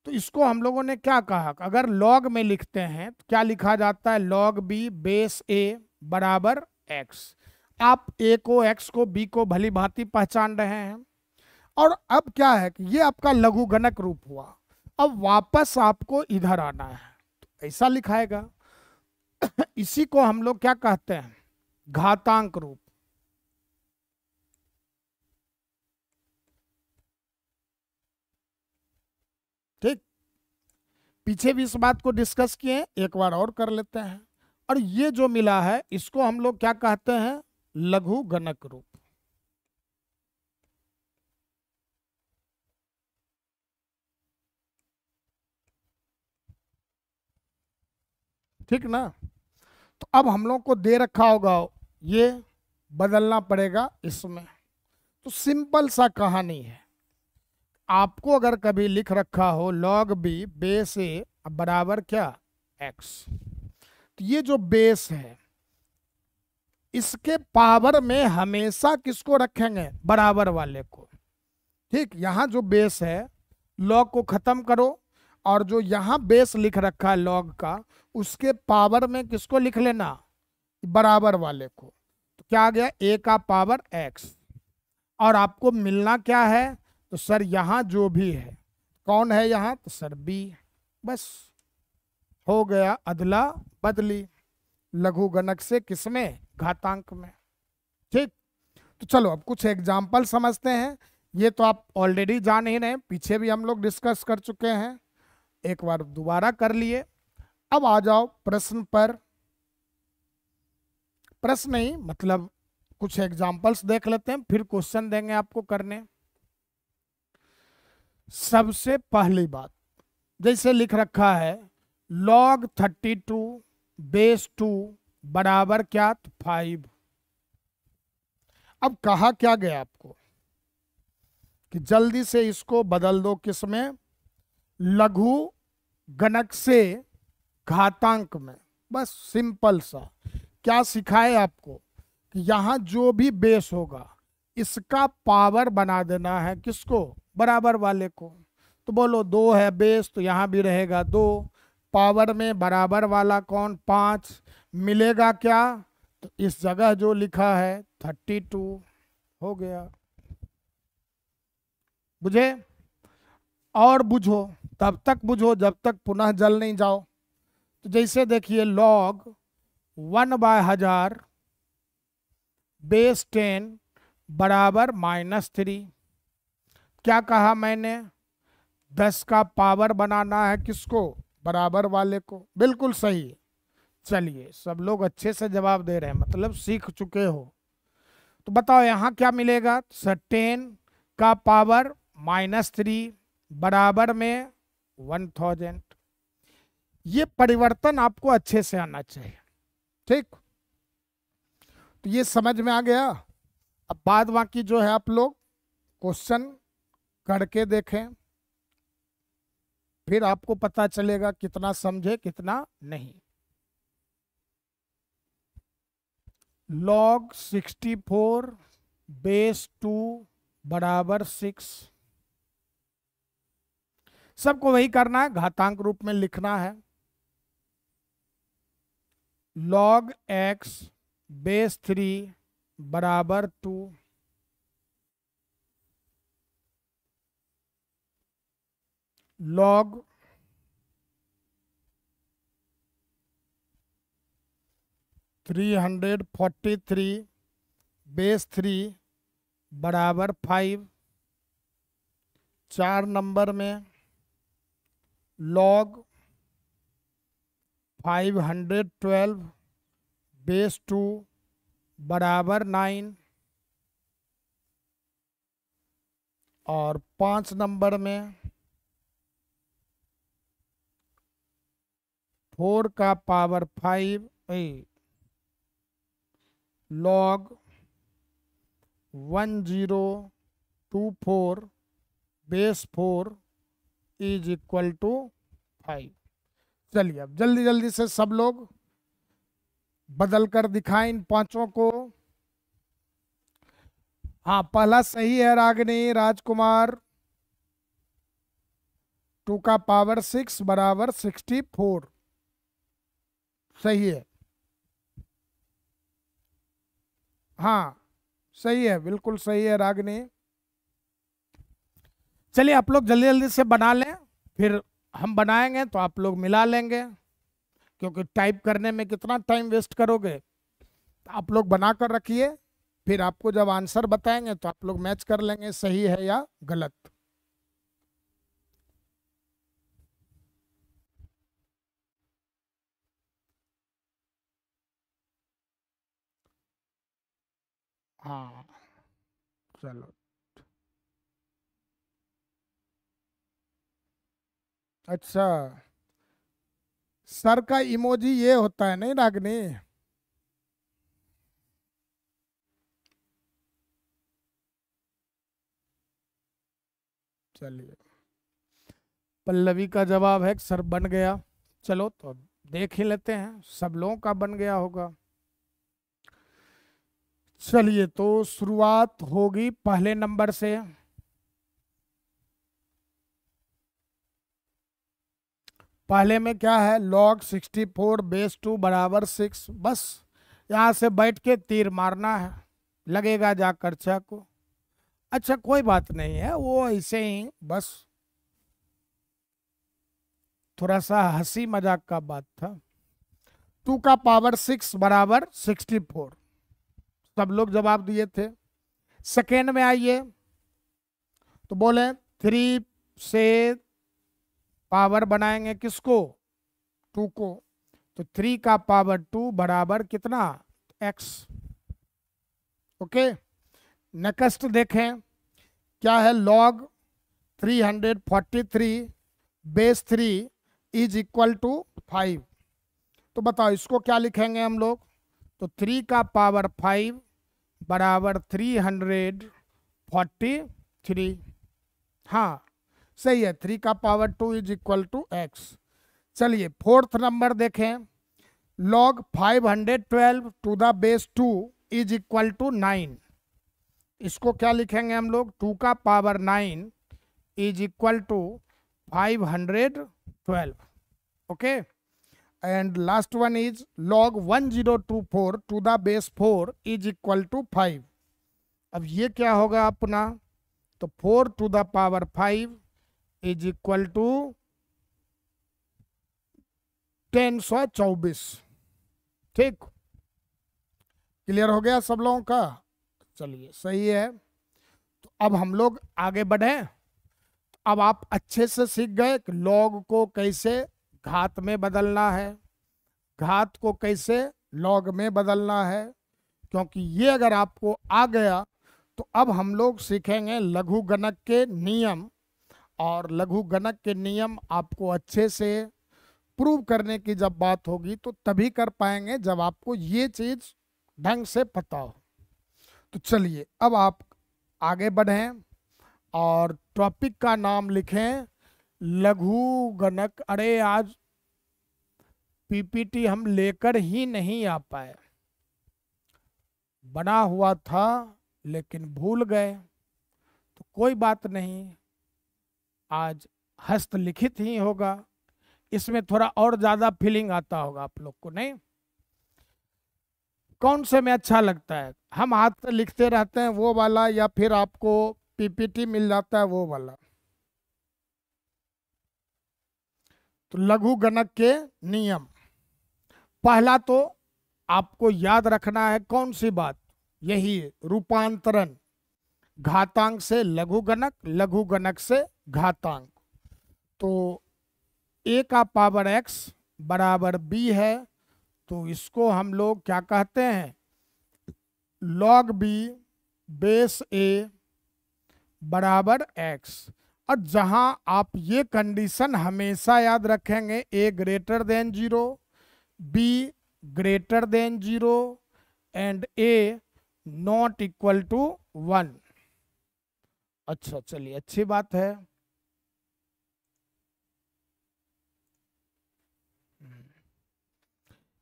तो इसको हम लोगों ने क्या कहा, अगर लॉग में लिखते हैं तो क्या लिखा जाता है, log b बेस a बराबर x। आप a को x को b को भली भांति पहचान रहे हैं। और अब क्या है कि ये आपका लघुगणक रूप हुआ, अब वापस आपको इधर आना है, तो ऐसा लिखाएगा। इसी को हम लोग क्या कहते हैं, घातांक रूप। ठीक, पीछे भी इस बात को डिस्कस किए, एक बार और कर लेते हैं। और ये जो मिला है इसको हम लोग क्या कहते हैं, लघुगणक रूप। ठीक ना। तो अब हम लोग को दे रखा होगा, ये बदलना पड़ेगा इसमें। तो सिंपल सा कहानी है, आपको अगर कभी लिख रखा हो log b बेस a बराबर क्या, x, तो ये जो बेस है इसके पावर में हमेशा किसको रखेंगे, बराबर वाले को। ठीक, यहाँ जो बेस है log को खत्म करो, और जो यहाँ बेस लिख रखा है log का, उसके पावर में किसको लिख लेना, बराबर वाले को। तो क्या आ गया, a का पावर x। और आपको मिलना क्या है, तो सर यहाँ जो भी है, कौन है यहाँ, तो सर b। बस हो गया अदला बदली, लघुगणक से किसमें, घातांक में। ठीक, तो चलो अब कुछ एग्जाम्पल समझते हैं। ये तो आप ऑलरेडी जान ही रहे, पीछे भी हम लोग डिस्कस कर चुके हैं, एक बार दोबारा कर लिए। अब आ जाओ प्रश्न पर, प्रश्न नहीं मतलब कुछ एग्जाम्पल्स देख लेते हैं, फिर क्वेश्चन देंगे आपको करने। सबसे पहली बात, जैसे लिख रखा है log 32 बेस 2 बराबर क्या, 5। अब कहा क्या गया आपको कि जल्दी से इसको बदल दो किसमें, लघु गणक से घातांक में। बस सिंपल सा, क्या सिखाए आपको कि यहाँ जो भी बेस होगा इसका पावर बना देना है किसको, बराबर वाले को। तो बोलो 2 है बेस, तो यहाँ भी रहेगा 2, पावर में बराबर वाला कौन, 5, मिलेगा क्या, तो इस जगह जो लिखा है 32 हो गया। बुझे, और बुझो, तब तक बुझो जब तक पुनः जल नहीं जाओ। तो जैसे देखिए log 1/1000 बेस 10 बराबर -3। क्या कहा मैंने, 10 का पावर बनाना है किसको, बराबर वाले को। बिल्कुल सही। चलिए, सब लोग अच्छे से जवाब दे रहे हैं, मतलब सीख चुके हो। तो बताओ यहाँ क्या मिलेगा, 10 का पावर -3 बराबर में 1000। ये परिवर्तन आपको अच्छे से आना चाहिए। ठीक, तो ये समझ में आ गया। अब बाद बाकी जो है आप लोग क्वेश्चन करके देखें, फिर आपको पता चलेगा कितना समझे कितना नहीं। log 64 बेस 2 बराबर 6। सबको वही करना है, घातांक रूप में लिखना है। log x बेस 3 बराबर 2। log 343 बेस 3 बराबर 5। 4 नंबर में log 512 बेस 2 बराबर 9। और 5 नंबर में 4 का power 5 log 1024 base 4 is equal to 5। चलिए अब जल्दी जल्दी से सब लोग बदल कर दिखाएं इन पांचों को। हाँ पहला सही है रागिनी राजकुमार, 2 का पावर 6 बराबर 64, सही है। हाँ सही है, बिल्कुल सही है रागिनी। चलिए आप लोग जल्दी जल्दी से बना लें, फिर हम बनाएंगे तो आप लोग मिला लेंगे, क्योंकि टाइप करने में कितना टाइम वेस्ट करोगे। आप लोग बना कर रखिए, फिर आपको जब आंसर बताएंगे तो आप लोग मैच कर लेंगे सही है या गलत। हाँ चलो, अच्छा सर का इमोजी ये होता है नहीं रागनी? चलिए पल्लवी का जवाब है सर बन गया। चलो तो अब देख ही लेते हैं, सब लोगों का बन गया होगा। चलिए तो शुरुआत होगी पहले नंबर से। पहले में क्या है, log 64 बेस 2 बराबर 6। बस यहाँ से बैठ के तीर मारना है, लगेगा जाकर छह को। अच्छा कोई बात नहीं है, वो ऐसे ही बस थोड़ा सा हंसी मजाक का बात था। 2 का पावर 6 बराबर 64, सब लोग जवाब दिए थे। सेकेंड में आइए तो बोले 3 से पावर बनाएंगे किसको, 2 को, तो 3 का पावर 2 बराबर कितना, x। ओके नेक्स्ट देखें क्या है, log 343 base 3 is equal to 5। तो बताओ इसको क्या लिखेंगे हम लोग, तो 3 का पावर 5 बराबर 343। हाँ सही है, 3 का power 2 is equal to x. चलिए फोर्थ नंबर देखें, log 512 to the base 2 is equal to 9। इसको क्या लिखेंगे हम लोग, 2 का power 9 is equal to 512। Okay and last one is log 1024 to the base 4 is equal to 5। अब ये क्या होगा अपना, तो 4 to the power 5 is equal to 1024। ठीक, क्लियर हो गया सब लोगों का? चलिए सही है। तो अब हम लोग आगे बढ़े। अब आप अच्छे से सीख गए कि लॉग को कैसे घात में बदलना है, घात को कैसे लॉग में बदलना है, क्योंकि ये अगर आपको आ गया तो अब हम लोग सीखेंगे लघु गणक के नियम। और लघु गणक के नियम आपको अच्छे से प्रूव करने की जब बात होगी तो तभी कर पाएंगे जब आपको ये चीज ढंग से पता हो। तो चलिए अब आप आगे बढ़ें और टॉपिक का नाम लिखें लघु गणक। अरे आज पीपीटी हम लेकर ही नहीं आ पाए, बना हुआ था लेकिन भूल गए, तो कोई बात नहीं, आज हस्तलिखित ही होगा, इसमें थोड़ा और ज्यादा फीलिंग आता होगा आप लोग को। नहीं, कौन से में अच्छा लगता है, हम हाथ से लिखते रहते हैं वो वाला, या फिर आपको पीपीटी मिल जाता है वो वाला? तो लघु गणक के नियम, पहला तो आपको याद रखना है कौन सी बात, यही रूपांतरण, घातांक से लघु गणक, लघु गणक से घातांक। तो a का पावर x बराबर b है, तो इसको हम लोग क्या कहते हैं, log b बेस a बराबर x। और जहां आप ये कंडीशन हमेशा याद रखेंगे, a greater than 0, b greater than 0 and a not equal to 1। अच्छा चलिए अच्छी बात है।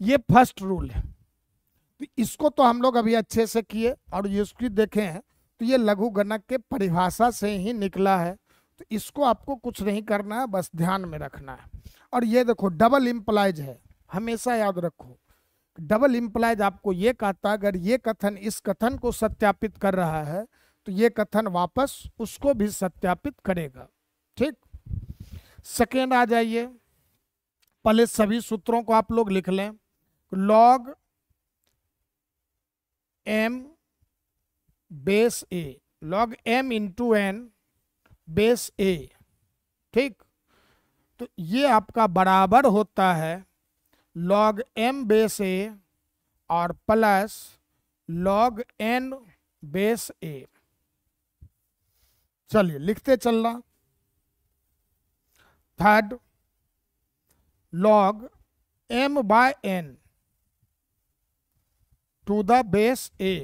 ये फर्स्ट रूल है। तो इसको तो हम लोग अभी अच्छे से किए, और ये उसकी देखे हैं तो ये लघु गणक के परिभाषा से ही निकला है। तो इसको आपको कुछ नहीं करना है, बस ध्यान में रखना है। और ये देखो डबल इम्प्लाइज है, हमेशा याद रखो। डबल इम्प्लाइज आपको ये कहता है अगर ये कथन इस कथन को सत्यापित कर रहा है तो ये कथन वापस उसको भी सत्यापित करेगा। ठीक, सेकेंड आ जाइए। पहले सभी सूत्रों को आप लोग लिख लें। Log m base a, log m into n base a। ठीक, तो ये आपका बराबर होता है लॉग m बेस a और plus log n base a। चलिए लिखते चलना। Third, log m by n to the base a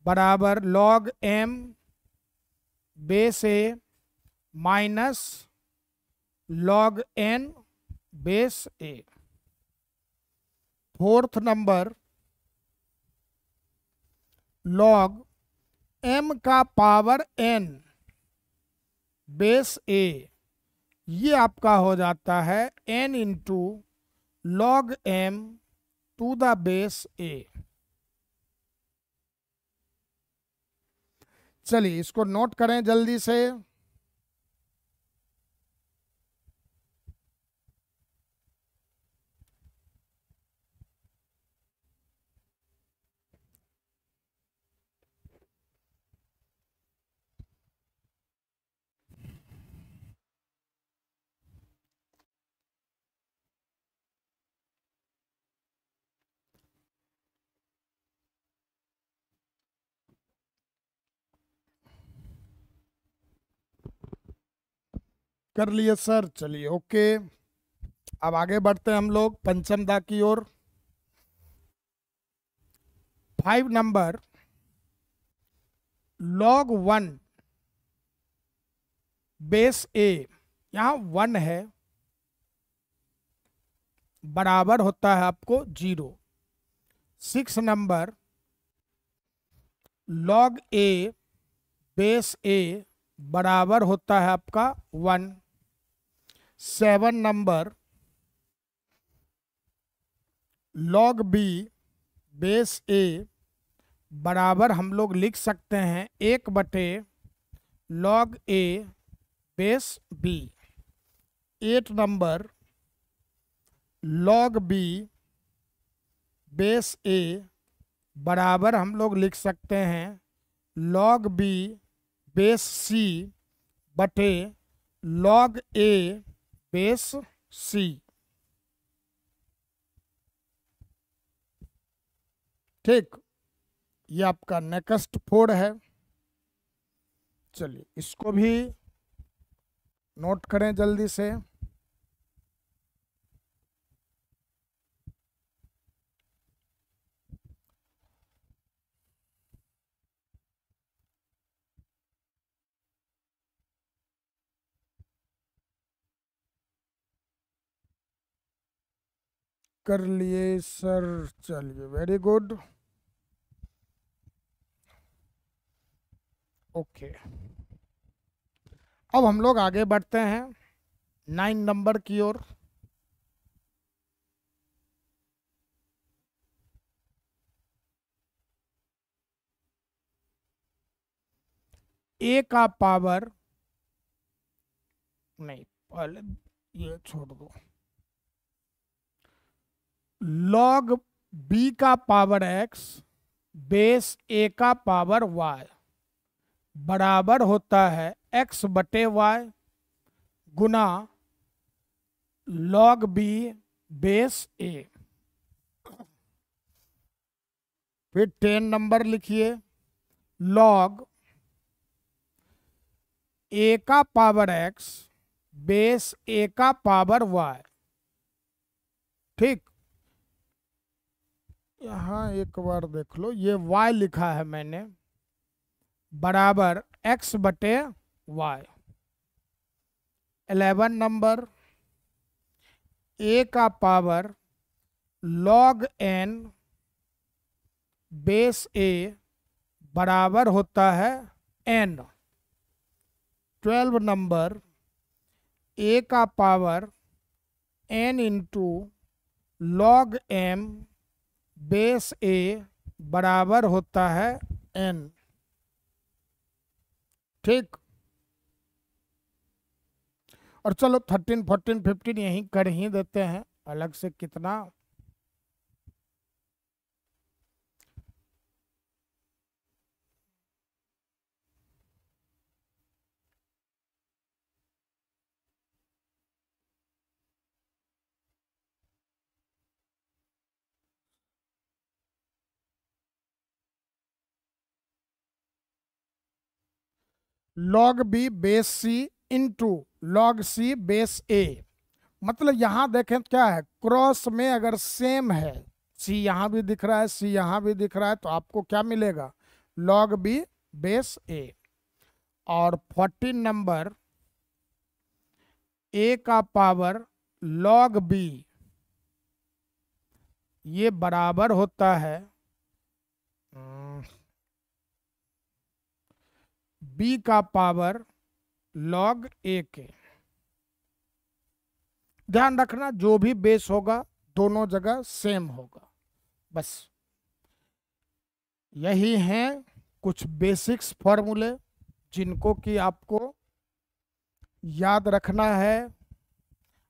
बराबर log m base a minus log n base a। Fourth number, log m का power n base a, ये आपका हो जाता है n into log m to the base a। चलिए इसको note करें जल्दी से। कर लिए सर, चलिए ओके। अब आगे बढ़ते हैं हम लोग पंचम दा की ओर। 5 नंबर, लॉग 1 बेस a, यहां 1 है, बराबर होता है आपको 0। 6 number, log a base a बराबर होता है आपका 1। 7 number, log b base a बराबर हम लोग लिख सकते हैं 1 बटे log a base b। 8 number, log b base a बराबर हम लोग लिख सकते हैं लॉग b बेस c बटे लॉग a बेस c। ठीक, ये आपका नेक्स्ट 4 है। चलिए इसको भी नोट करें जल्दी से। कर लिए सर, चलिए वेरी गुड, ओके। अब हम लोग आगे बढ़ते हैं 9 नंबर की ओर। a का पावर, नहीं पहले ये छोड़ दो, लॉग b का पावर x बेस a का पावर y बराबर होता है x बटे y Guna log b base a। फिर 10 नंबर लिखिए, लॉग a का पावर x बेस a का पावर y। ठीक, यहां एक बार देख लो, ये y लिखा है मैंने, बराबर x बटे y। 11 नंबर, ए का power log n base a बराबर होता है n। 12 नंबर ए का power n into log m base a बराबर होता है n। ठीक। और चलो 13, 14, 15 यहीं कर ही देते हैं, अलग से कितना। log b base c into log c base a। मतलब यहां देखें क्या है, क्रॉस में अगर सेम है, सी यहां भी दिख रहा है, सी यहां भी दिख रहा है, तो आपको क्या मिलेगा, log b बेस a। और 14 नंबर a का पावर log b, ये बराबर होता है b का पावर log a के। ध्यान रखना जो भी बेस होगा दोनों जगह सेम होगा। बस यही हैं कुछ बेसिक्स फॉर्मूले जिनको कि आपको याद रखना है।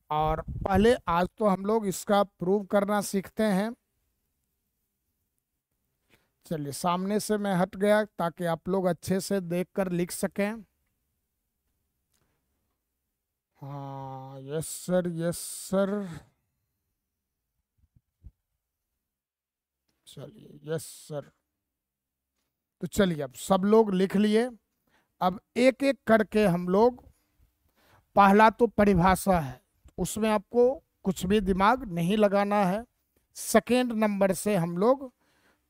और पहले आज तो हम लोग इसका प्रूव करना सीखते हैं। चलिए सामने से मैं हट गया ताकि आप लोग अच्छे से देखकर लिख सकें। हाँ यस सर, यस सर। चलिए यस सर। तो चलिए अब सब लोग लिख लिए। अब एक एक करके हम लोग, पहला तो परिभाषा है, उसमें आपको कुछ भी दिमाग नहीं लगाना है। सेकेंड नंबर से हम लोग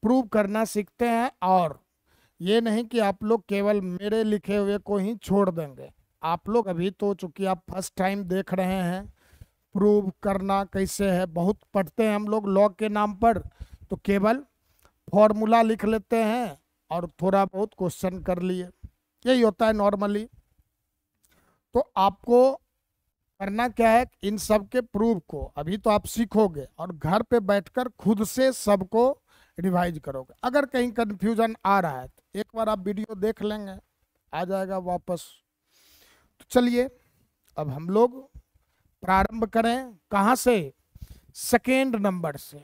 प्रूव करना सीखते हैं। और ये नहीं कि आप लोग केवल मेरे लिखे हुए को ही छोड़ देंगे। आप लोग अभी तो चूंकि आप फर्स्ट टाइम देख रहे हैं, प्रूव करना कैसे है बहुत पढ़ते हैं हम लोग लॉग के नाम पर, तो केवल फॉर्मूला लिख लेते हैं और थोड़ा बहुत क्वेश्चन कर लिए, यही होता है नॉर्मली। तो आपको करना क्या है, इन सब के प्रूफ को अभी तो आप सीखोगे और घर पे बैठकर खुद से सबको रिवाइज करोगे। अगर कहीं कंफ्यूजन आ रहा है तो एक बार आप वीडियो देख लेंगे, आ जाएगा वापस। तो चलिए अब हम लोग प्रारंभ करें कहाँ से, सेकेंड नंबर से।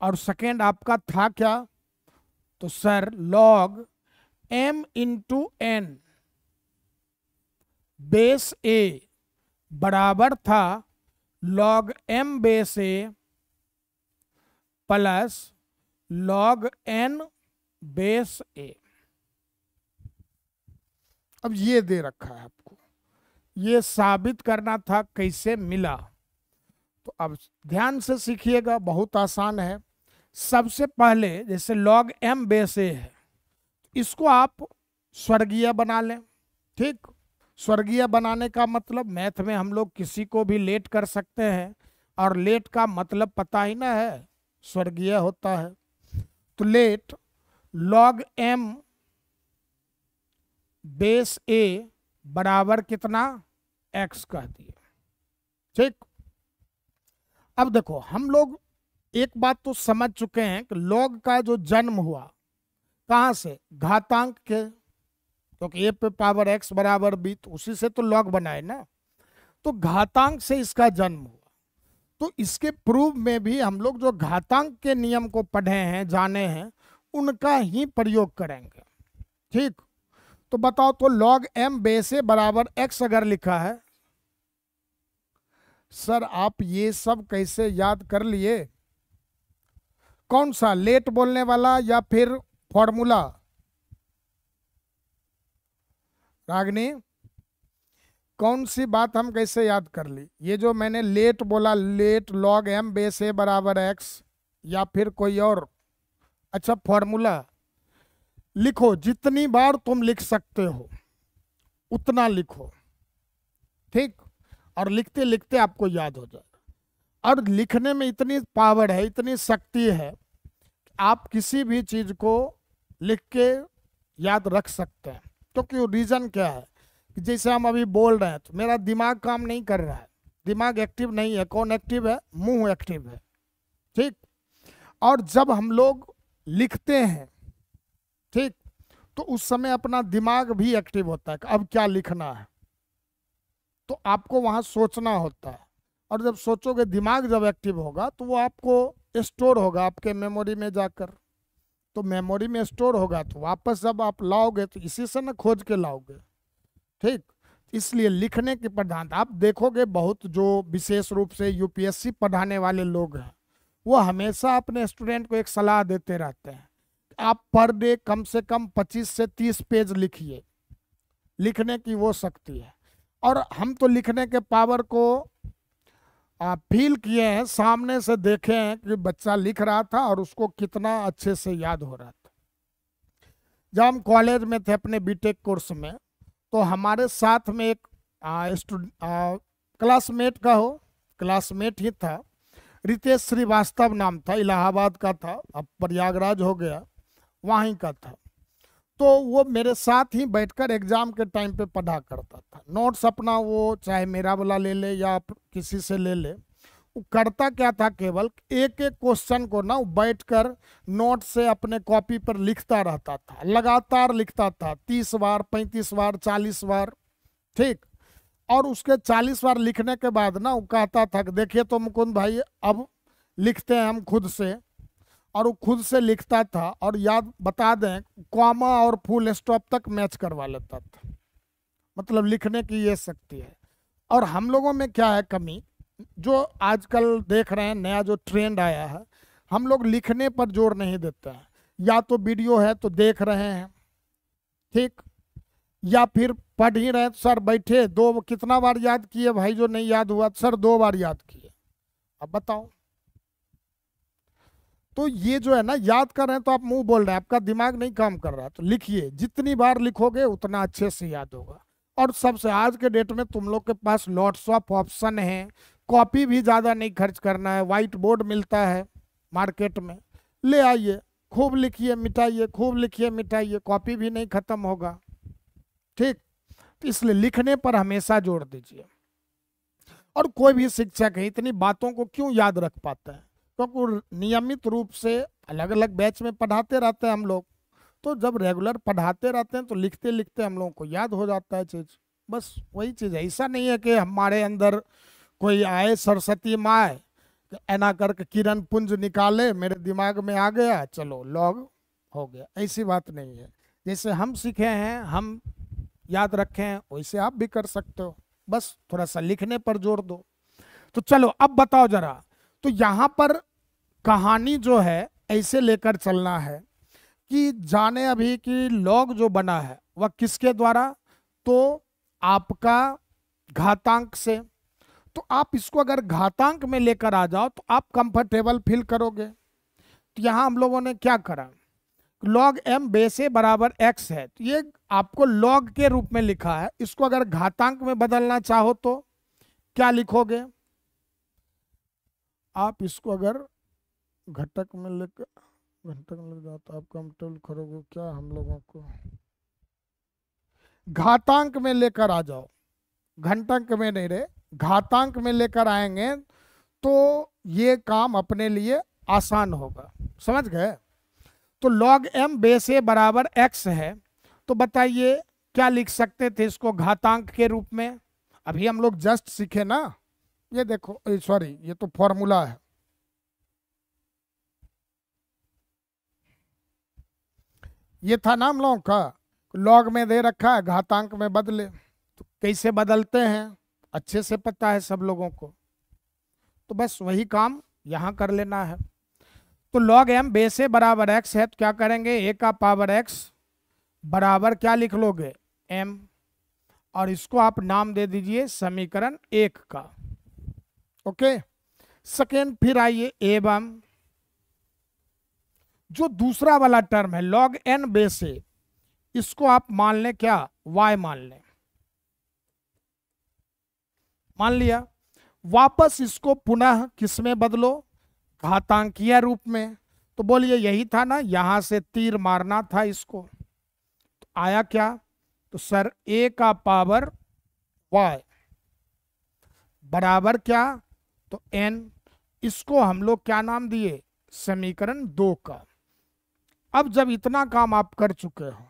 और सेकेंड आपका था क्या, तो sir log m into n base a बराबर था log m base a plus log n base a। अब ये दे रखा है आपको, ये साबित करना था कैसे मिला। तो अब ध्यान से सीखिएगा, बहुत आसान है। सबसे पहले जैसे log m बेस a है, इसको आप स्वर्गीय बना लें। ठीक, स्वर्गीय बनाने का मतलब मैथ में हम लोग किसी को भी लेट कर सकते हैं, और लेट का मतलब पता ही ना है, स्वर्गीय होता है। तो let log m base a बराबर कितना, x कह दिए। ठीक, अब देखो हम लोग एक बात तो समझ चुके हैं कि log का जो जन्म हुआ कहाँ से, घातांक के, क्योंकि a पे पावर x बराबर b, तो उसी से तो log बनाए ना, तो घातांक से इसका जन्म हुआ। तो इसके प्रूफ में भी हम लोग जो घातांक के नियम को पढ़े हैं, जाने हैं, उनका ही प्रयोग करेंगे। ठीक, तो बताओ, तो log m बेस a बराबर x अगर लिखा है, सर आप ये सब कैसे याद कर लिए, कौन सा, लेट बोलने वाला या फिर फॉर्मूला, रागनी कौन सी बात हम कैसे याद कर ली, ये जो मैंने लेट बोला, let log m base a बराबर x, या फिर कोई और, अच्छा फॉर्मूला लिखो, जितनी बार तुम लिख सकते हो उतना लिखो। ठीक, और लिखते लिखते आपको याद हो जाएगा। और लिखने में इतनी पावर है, इतनी शक्ति है, आप किसी भी चीज को लिख के याद रख सकते हैं। क्योंकि रीजन क्या है कि जैसे हम अभी बोल रहे हैं तो मेरा दिमाग काम नहीं कर रहा है, दिमाग एक्टिव नहीं है। कौन एक्टिव है? मुंह एक्टिव है, ठीक। और जब हम लोग लिखते हैं, ठीक, तो उस समय अपना दिमाग भी एक्टिव होता है कि अब क्या लिखना है, तो आपको वहां सोचना होता है। और जब सोचोगे, दिमाग जब एक्टिव होगा तो वो आपको स्टोर होगा आपके मेमोरी में जाकर। तो मेमोरी में स्टोर होगा तो वापस जब आप लाओगे तो इसी से ना खोज के लाओगे, ठीक। इसलिए लिखने की प्रधानता आप देखोगे। बहुत जो विशेष रूप से यूपीएससी पढ़ाने वाले लोग हैं, वो हमेशा अपने स्टूडेंट को एक सलाह देते रहते हैं, आप पर डे कम से कम 25 से 30 पेज लिखिए। लिखने की वो शक्ति है। और हम तो लिखने के पावर को फील किए हैं, सामने से देखे हैं कि बच्चा लिख रहा था और उसको कितना अच्छे से याद हो रहा था। जब हम कॉलेज में थे अपने बीटेक कोर्स में, तो हमारे साथ में एक क्लासमेट का हो, क्लासमेट ही था, रितेश श्रीवास्तव नाम था, इलाहाबाद का था, अब प्रयागराज हो गया, वहीं का था। तो वो मेरे साथ ही बैठकर एग्जाम के टाइम पे पढ़ा करता था। नोट्स अपना वो चाहे मेरा वाला ले ले या किसी से ले ले, वो करता क्या था, केवल एक एक क्वेश्चन को ना वो बैठकर नोट से अपने कॉपी पर लिखता रहता था, लगातार लिखता था, 30 बार 35 बार 40 बार, ठीक। और उसके 40 बार लिखने के बाद ना वो कहता था कि देखिए तो मुकुंद भाई, अब लिखते हैं हम खुद से। और वो खुद से लिखता था और याद बता दें, कॉमा और फुल स्टॉप तक मैच करवा लेता था। मतलब लिखने की ये शक्ति है। और हम लोगों में क्या है कमी, जो आजकल देख रहे हैं नया जो ट्रेंड आया है, हम लोग लिखने पर जोर नहीं देते हैं। या तो वीडियो है तो देख रहे हैं, ठीक, या फिर पढ़ ही रहे, सर बैठे दो, कितना बार याद किए भाई, जो नहीं याद हुआ सर 2 बार याद किए, अब बताओ। तो ये जो है ना, याद कर रहे हैं तो आप मुंह बोल रहे हैं, आपका दिमाग नहीं काम कर रहा, तो लिखिए। जितनी बार लिखोगे उतना अच्छे से याद होगा। और सबसे आज के डेट में तुम लोग के पास लॉट्स ऑफ ऑप्शन है, कॉपी भी ज़्यादा नहीं खर्च करना है, वाइट बोर्ड मिलता है मार्केट में, ले आइए, खूब लिखिए मिटाइए, खूब लिखिए मिटाइए, कॉपी भी नहीं खत्म होगा, ठीक। तो इसलिए लिखने पर हमेशा जोर दीजिए। और कोई भी शिक्षक है इतनी बातों को क्यों याद रख पाता है? क्योंकि नियमित रूप से अलग अलग बैच में पढ़ाते रहते हैं हम लोग। तो जब रेगुलर पढ़ाते रहते हैं तो लिखते लिखते हम लोगों को याद हो जाता है चीज़। बस वही चीज़ है। ऐसा नहीं है कि हमारे अंदर कोई आए सरस्वती माँ ऐना करके किरण पुंज निकाले, मेरे दिमाग में आ गया, चलो लॉग हो गया, ऐसी बात नहीं है। जैसे हम सीखे हैं, हम याद रखे हैं, वैसे आप भी कर सकते हो। बस थोड़ा सा लिखने पर जोर दो। तो चलो अब बताओ जरा, तो यहाँ पर कहानी जो है ऐसे लेकर चलना है कि जाने अभी कि लॉग जो बना है वह किसके द्वारा, तो आपका घातांक से। तो आप इसको अगर घातांक में लेकर आ जाओ तो आप कंफर्टेबल फील करोगे। तो यहाँ हम लोगों ने क्या करा, लॉग एम बेस ए बराबर एक्स है, तो ये आपको लॉग के रूप में लिखा है। इसको अगर घातांक में बदलना चाहो तो क्या लिखोगे आप? इसको अगर घटक में लेकर घटक में लग जाता, आप कंट्रोल करोगे क्या? हम लोगों को घातांक में लेकर आ जाओ, घंटांक में नहीं रे, घातांक में लेकर आएंगे तो ये काम अपने लिए आसान होगा। समझ गए? तो लॉग एम बेस ए बराबर एक्स है, तो बताइए क्या लिख सकते थे इसको घातांक के रूप में? अभी हम लोग जस्ट सीखे ना, ये देखो, सॉरी ये तो फॉर्मूला है। ये था ना हम लोगों का, लॉग में दे रखा है, घातांक में बदले। तो कैसे बदलते हैं अच्छे से पता है सब लोगों को, तो बस वही काम यहाँ कर लेना है। तो लॉग एम बेस ए बराबर एक्स है, तो क्या करेंगे, ए का पावर एक्स बराबर क्या लिख लोगे, एम, और इसको आप नाम दे दीजिए समीकरण 1 का। ओके, सेकेंड फिर आइए एवं जो दूसरा वाला टर्म है लॉग एन बेस ए, इसको आप मान लें क्या, y मान लें। मान लिया। वापस इसको पुनः किस में बदलो, घातांकीय रूप में। तो बोलिए यही था ना, यहां से तीर मारना था इसको। तो आया क्या, तो सर a का पावर y बराबर क्या, तो n। इसको हम लोग क्या नाम दिए, समीकरण 2 का। अब जब इतना काम आप कर चुके हो,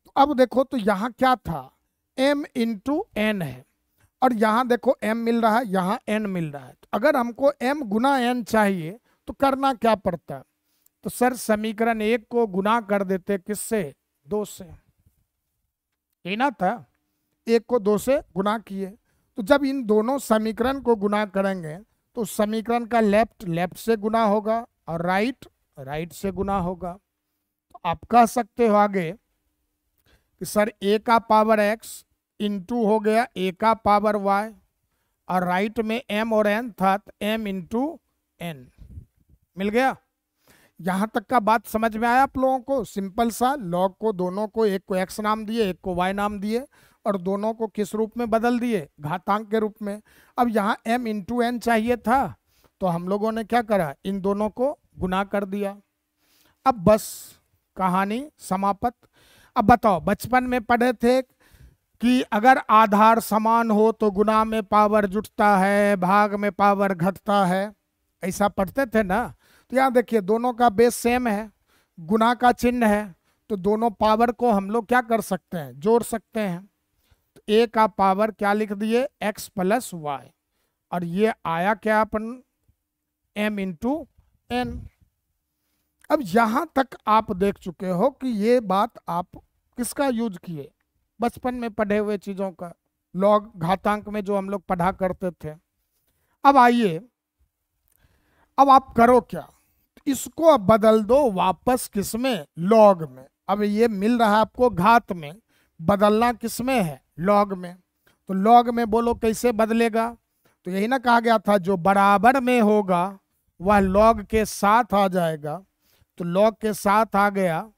तो अब देखो तो यहां क्या था, m इंटू एन है, और यहां देखो m मिल रहा है, यहां n मिल रहा है। तो अगर हमको m गुना n चाहिए तो करना क्या पड़ता है, तो सर समीकरण 1 को गुना कर देते किससे, 2 से। यही ना था, 1 को 2 से गुना किए। तो जब इन दोनों समीकरण को गुना करेंगे तो समीकरण का लेफ्ट लेफ्ट से गुना होगा और राइट राइट से गुना होगा। तो आप कह सकते हो आगे कि सर a का पावर x इंटू हो गया a का पावर y, और राइट में m और n था तो m इंटू एन मिल गया। यहां तक का बात समझ में आया आप लोगों को, सिंपल सा। लॉग को दोनों को, एक को x नाम दिए एक को y नाम दिए, और दोनों को किस रूप में बदल दिए, घातांक के रूप में। अब यहाँ m इंटू एन चाहिए था, तो हम लोगों ने क्या करा, इन दोनों को गुना कर दिया। अब बस कहानी समाप्त। अब बताओ, बचपन में पढ़े थे कि अगर आधार समान हो तो गुना में पावर जुटता है, भाग में पावर घटता है, ऐसा पढ़ते थे ना। तो यहाँ देखिए दोनों का बेस सेम है, गुना का चिन्ह है, तो दोनों पावर को हम लोग क्या कर सकते हैं, जोड़ सकते हैं। तो a का पावर क्या लिख दिए, x प्लस वाई, और ये आया क्या अपन, m इंटू एन। अब यहां तक आप देख चुके हो कि ये बात आप किसका यूज किए, बचपन में पढ़े हुए चीजों का, लॉग घातांक में जो हम लोग पढ़ा करते थे। अब आइए, अब आप करो क्या, इसको अब बदल दो वापस किसमें, लॉग में। अब ये मिल रहा है आपको घात में, बदलना किसमें है, लॉग में। तो लॉग में बोलो कैसे बदलेगा, तो यही ना कहा गया था, जो बराबर में होगा वह लॉग के साथ आ जाएगा। तो लॉग के साथ आ गया,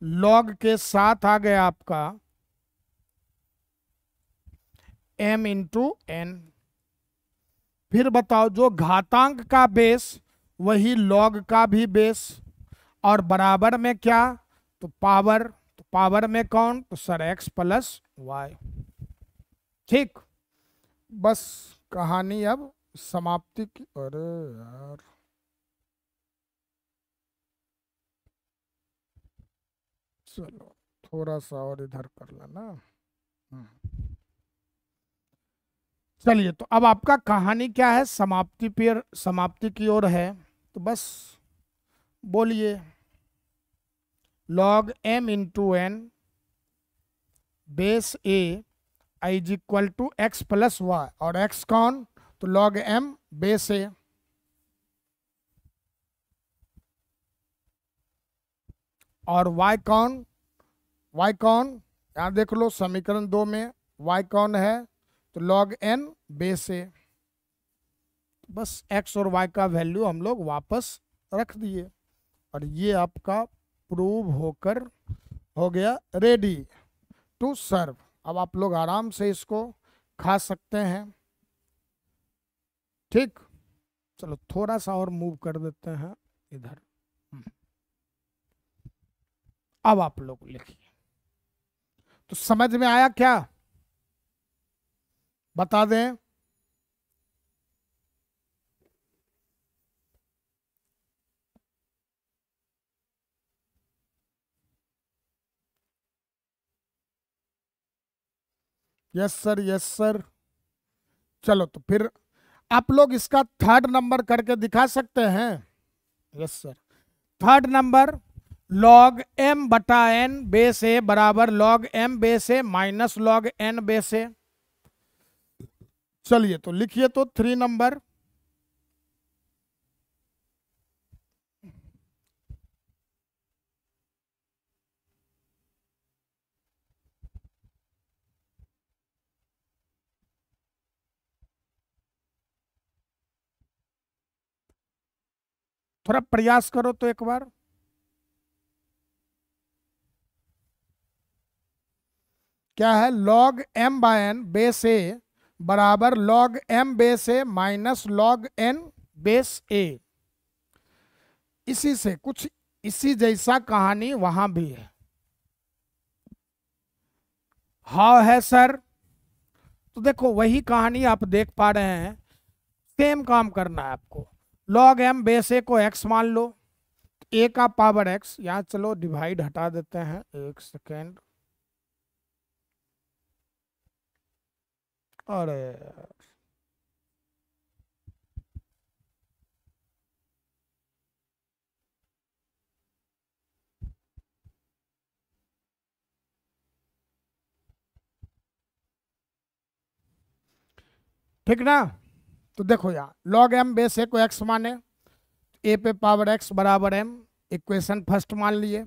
लॉग के साथ आ गया आपका m इंटू एन। फिर बताओ, जो घातांक का बेस वही लॉग का भी बेस, और बराबर में क्या, तो पावर। तो पावर में कौन, तो सर x प्लस वाई। ठीक, बस कहानी अब समाप्ति की। अरे यार, चलो थोड़ा सा और इधर कर लेना। चलिए, तो अब आपका कहानी क्या है, समाप्ति पर, समाप्ति की ओर है। तो बस बोलिए, log m into n base a is equal to x plus y, और x कौन, तो लॉग m बेस a, और y कौन, y कौन, यहाँ देख लो समीकरण 2 में y कौन है, तो लॉग n बेस a। बस x और y का वैल्यू हम लोग वापस रख दिए, और ये आपका प्रूव होकर हो गया रेडी टू सर्व। अब आप लोग आराम से इसको खा सकते हैं। ठीक, चलो थोड़ा सा और मूव कर देते हैं इधर। अब आप लोग लिखिए, तो समझ में आया क्या, बता दें। Yes sir, yes sir. चलो तो फिर आप लोग इसका थर्ड नंबर करके दिखा सकते हैं। Yes sir, third number, log m बटा n बेस ए बराबर log m base a minus log n base ए। चलिए तो लिखिए, तो 3 नंबर, थोड़ा प्रयास करो तो एक बार। क्या है, log m by n base a बराबर log m base a minus log n base a. इसी से कुछ इसी जैसा कहानी वहां भी है। हाँ है सर। तो देखो वही कहानी आप देख पा रहे हैं, सेम काम करना है आपको। लॉग एम बेस ए को एक्स मान लो, ए का पावर एक्स, यहाँ चलो डिवाइड हटा देते हैं, एक सेकेंड। अरे ठीक ना। तो देखो यहाँ लॉग एम बेस ए को एक्स माने, ए पे पावर एक्स बराबर एम, इक्वेशन फर्स्ट मान लिए।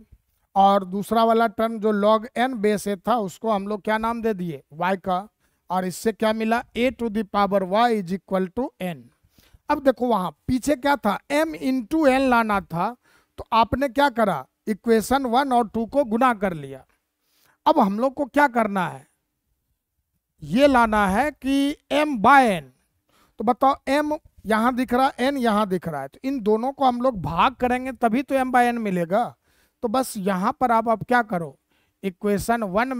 और दूसरा वाला टर्म जो लॉग एन बेस ए था उसको हम लोग क्या नाम दे दिए, वाई का। और इससे क्या मिला, a to the power y is equal to n. अब देखो वहां पीछे क्या था, एम इंटू एन लाना था, तो आपने क्या करा, इक्वेशन 1 और 2 को गुना कर लिया। अब हम लोग को क्या करना है, ये लाना है कि m बाय एन। तो बताओ m यहां दिख रहा है, n यहां दिख रहा है, तो इन दोनों को हम लोग भाग करेंगे तभी तो m बाय एन मिलेगा। तो बस यहां पर आप क्या करो, इक्वेशन वन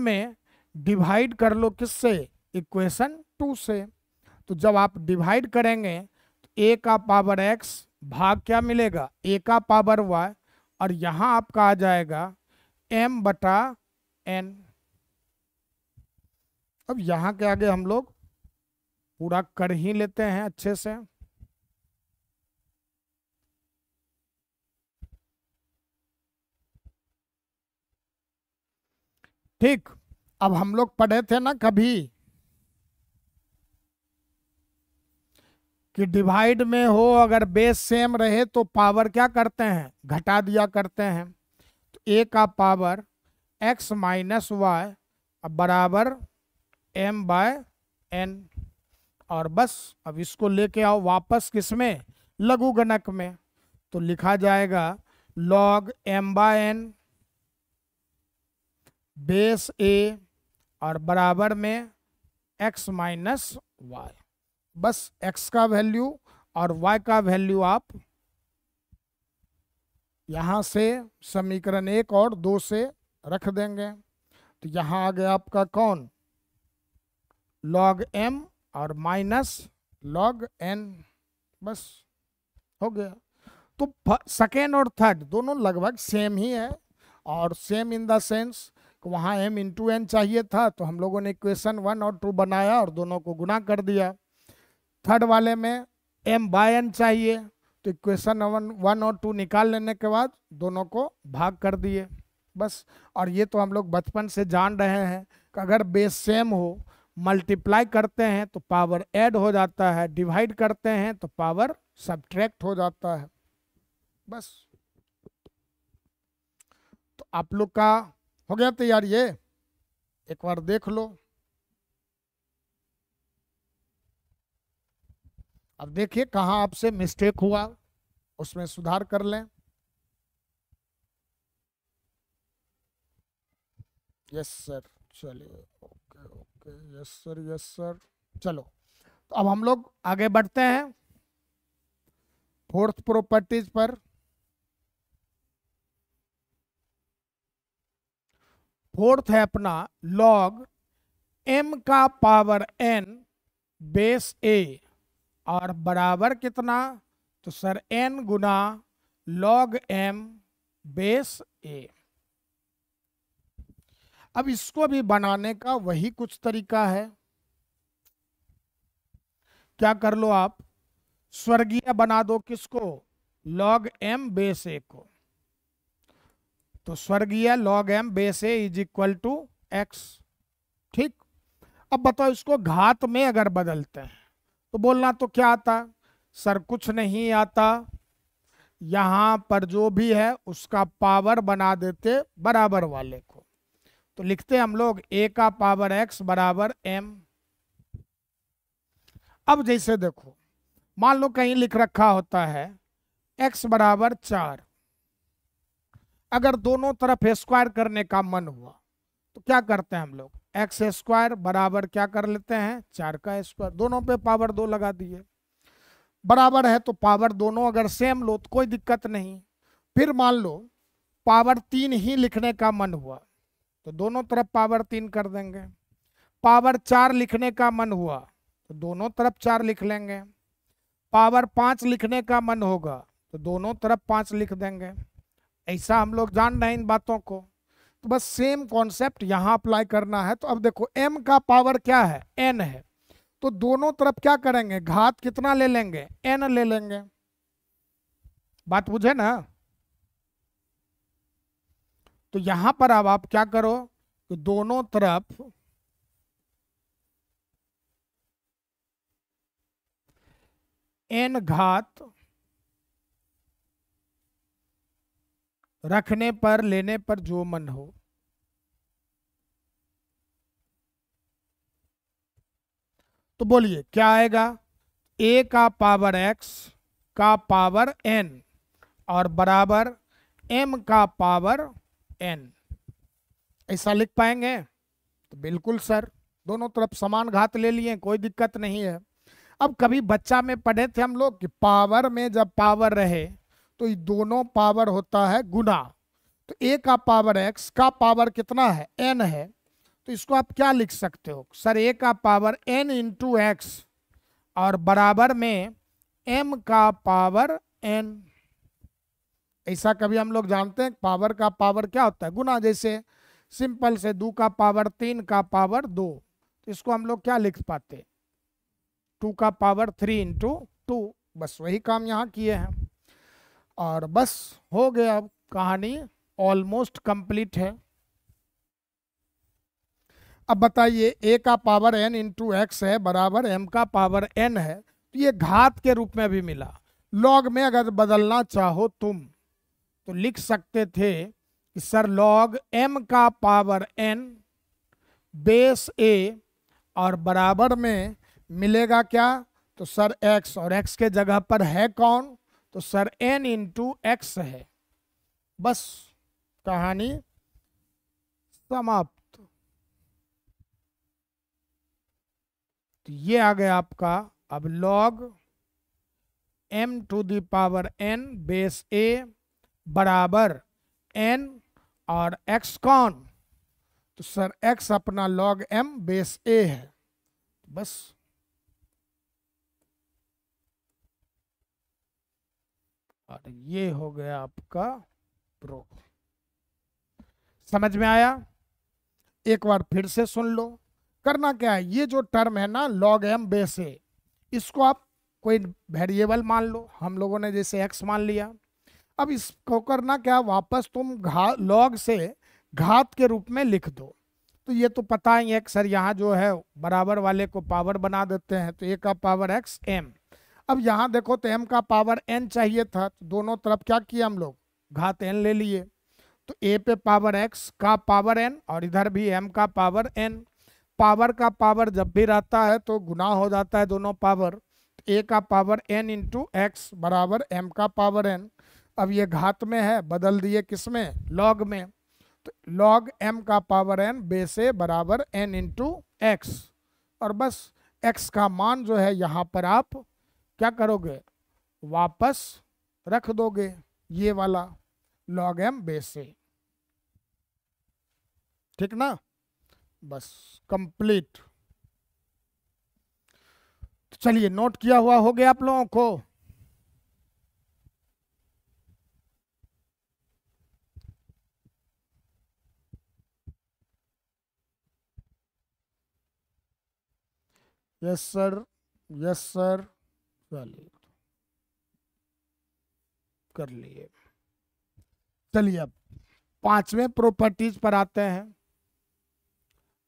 में डिवाइड कर लो, किससे, इक्वेशन 2 से। तो जब आप डिवाइड करेंगे तो a का पावर x भाग क्या मिलेगा, a का पावर y, और यहां आपका आ जाएगा m बटा n। अब यहां के आगे हम लोग पूरा कर ही लेते हैं अच्छे से। ठीक, अब हम लोग पढ़े थे ना कभी कि डिवाइड में हो अगर बेस सेम रहे तो पावर क्या करते हैं, घटा दिया करते हैं। तो a का पावर x माइनस वाई बराबर m बाय n। और बस अब इसको लेके आओ वापस किसमें, लघुगणक में। तो लिखा जाएगा log m by n base a और बराबर में x माइनस वाई। बस x का वैल्यू और y का वैल्यू आप यहां से समीकरण 1 और 2 से रख देंगे। तो यहां आ गया आपका कौन, log m और माइनस log n। बस हो गया। तो सेकेंड और थर्ड दोनों लगभग सेम ही है, और सेम इन द सेंस वहाँ m इंटू एन चाहिए था, तो हम लोगों ने इक्वेशन 1 और 2 बनाया और दोनों को गुना कर दिया। थर्ड वाले में m बाय n चाहिए, तो इक्वेशन 1 और 2 निकाल लेने के बाद दोनों को भाग कर दिए बस। और ये तो हम लोग बचपन से जान रहे हैं कि अगर बेस सेम हो, मल्टीप्लाई करते हैं तो पावर ऐड हो जाता है, डिवाइड करते हैं तो पावर सब्ट्रैक्ट हो जाता है बस। तो आप लोग का हो गया तैयार, ये एक बार देख लो। अब देखिए कहाँ आपसे मिस्टेक हुआ, उसमें सुधार कर लें। यस सर, चलिए okay okay, yes sir yes sir. चलो तो अब हम लोग आगे बढ़ते हैं फोर्थ प्रॉपर्टीज पर। फोर्थ है अपना लॉग m का पावर n बेस a और बराबर कितना, तो sir n Guna log m base a। अब इसको भी बनाने का वही कुछ तरीका है। क्या कर लो आप, स्वर्गीय बना दो किसको, log m बेस a को। तो स्वर्गीय log m base a is equal to x. ठीक, अब बताओ इसको घात में अगर बदलते हैं तो बोलना तो क्या आता, सर कुछ नहीं आता, यहां पर जो भी है उसका पावर बना देते बराबर वाले को। तो लिखते हम लोग a का पावर x बराबर m। अब जैसे देखो, मान लो कहीं लिख रखा होता है x बराबर 4, अगर दोनों तरफ स्क्वायर करने का मन हुआ तो क्या करते हैं हम लोग, एक्स स्क्वायर बराबर क्या कर लेते हैं 4 का स्क्वायर, दोनों पे पावर 2 लगा दिए, बराबर है तो पावर दोनों अगर सेम लो तो कोई दिक्कत नहीं। फिर मान लो पावर 3 ही लिखने का मन हुआ तो दोनों तरफ पावर 3 कर देंगे, पावर 4 लिखने का मन हुआ तो दोनों तरफ 4 लिख लेंगे, पावर 5 लिखने का मन होगा तो दोनों तरफ 5 लिख देंगे। ऐसा हम लोग जान रहे हैं इन बातों को, तो बस सेम कॉन्सेप्ट यहाँ अप्लाई करना है। तो अब देखो m का पावर क्या है, n है, तो दोनों तरफ क्या करेंगे, घात कितना ले लेंगे, n ले लेंगे। बात बुझे ना? तो यहां पर अब आप क्या करो कि दोनों तरफ n घात रखने पर लेने पर जो मन हो, तो बोलिए क्या आएगा, a का पावर x का पावर n और बराबर m का पावर n, ऐसा लिख पाएंगे? तो बिल्कुल सर, दोनों तरफ समान घात ले लिए, कोई दिक्कत नहीं है। अब कभी बच्चा में पढ़े थे हम लोग कि पावर में जब पावर रहे तो ये दोनों पावर होता है गुना, तो a का पावर x का पावर कितना है, n है, तो इसको आप क्या लिख सकते हो सर, a का पावर n इंटू एक्स और बराबर में m का पावर n। ऐसा कभी हम लोग जानते हैं पावर का पावर क्या होता है, गुना, जैसे सिंपल से 2 का पावर 3 का पावर 2, तो इसको हम लोग क्या लिख पाते, 2 का पावर 3 इंटू 2, बस वही काम यहाँ किए हैं और बस हो गया, अब कहानी ऑलमोस्ट कंप्लीट है। अब बताइए a का पावर n इंटू एक्स है बराबर m का पावर n है, तो ये घात के रूप में भी मिला। लॉग में अगर बदलना चाहो तुम तो लिख सकते थे कि सर लॉग m का पावर n बेस a और बराबर में मिलेगा क्या, तो सर x, और x के जगह पर है कौन, तो सर n इंटू एक्स है। बस कहानी समाप्त। तो ये आ गया आपका अब log m to the power n base a बराबर n और x कौन, तो सर x अपना लॉग m बेस a है। बस और ये हो गया आपका प्रूफ। समझ में आया? एक बार फिर से सुन लो। करना क्या है, ये जो टर्म है ना लॉग m बेस a, इसको आप कोई वेरिएबल मान लो, हम लोगों ने जैसे x मान लिया। अब इसको करना क्या, वापस तुम लॉग से घात के रूप में लिख दो। तो ये तो पता ही है सर, यहाँ जो है बराबर वाले को पावर बना देते हैं, तो a का पावर x m। अब यहाँ देखो तो m का पावर n चाहिए था, तो दोनों तरफ क्या किया हम लोग, घात n ले लिए, तो a पे पावर x का पावर n और इधर भी m का पावर n। पावर का पावर जब भी रहता है तो गुना हो जाता है दोनों पावर, तो a का पावर n इंटू एक्स बराबर m का पावर n। अब ये घात में है, बदल दिए किसमें, लॉग में, तो लॉग m का पावर n बेस a बराबर n इंटू एक्स, और बस x का मान जो है यहाँ पर आप क्या करोगे, वापस रख दोगे, ये वाला लॉग m बेस a। ठीक ना? बस कंप्लीट। तो चलिए, नोट किया हुआ हो गया आप लोगों को? यस सर, यस सर, चलिए कर लिए। चलिए अब 5वें प्रॉपर्टीज पर आते हैं,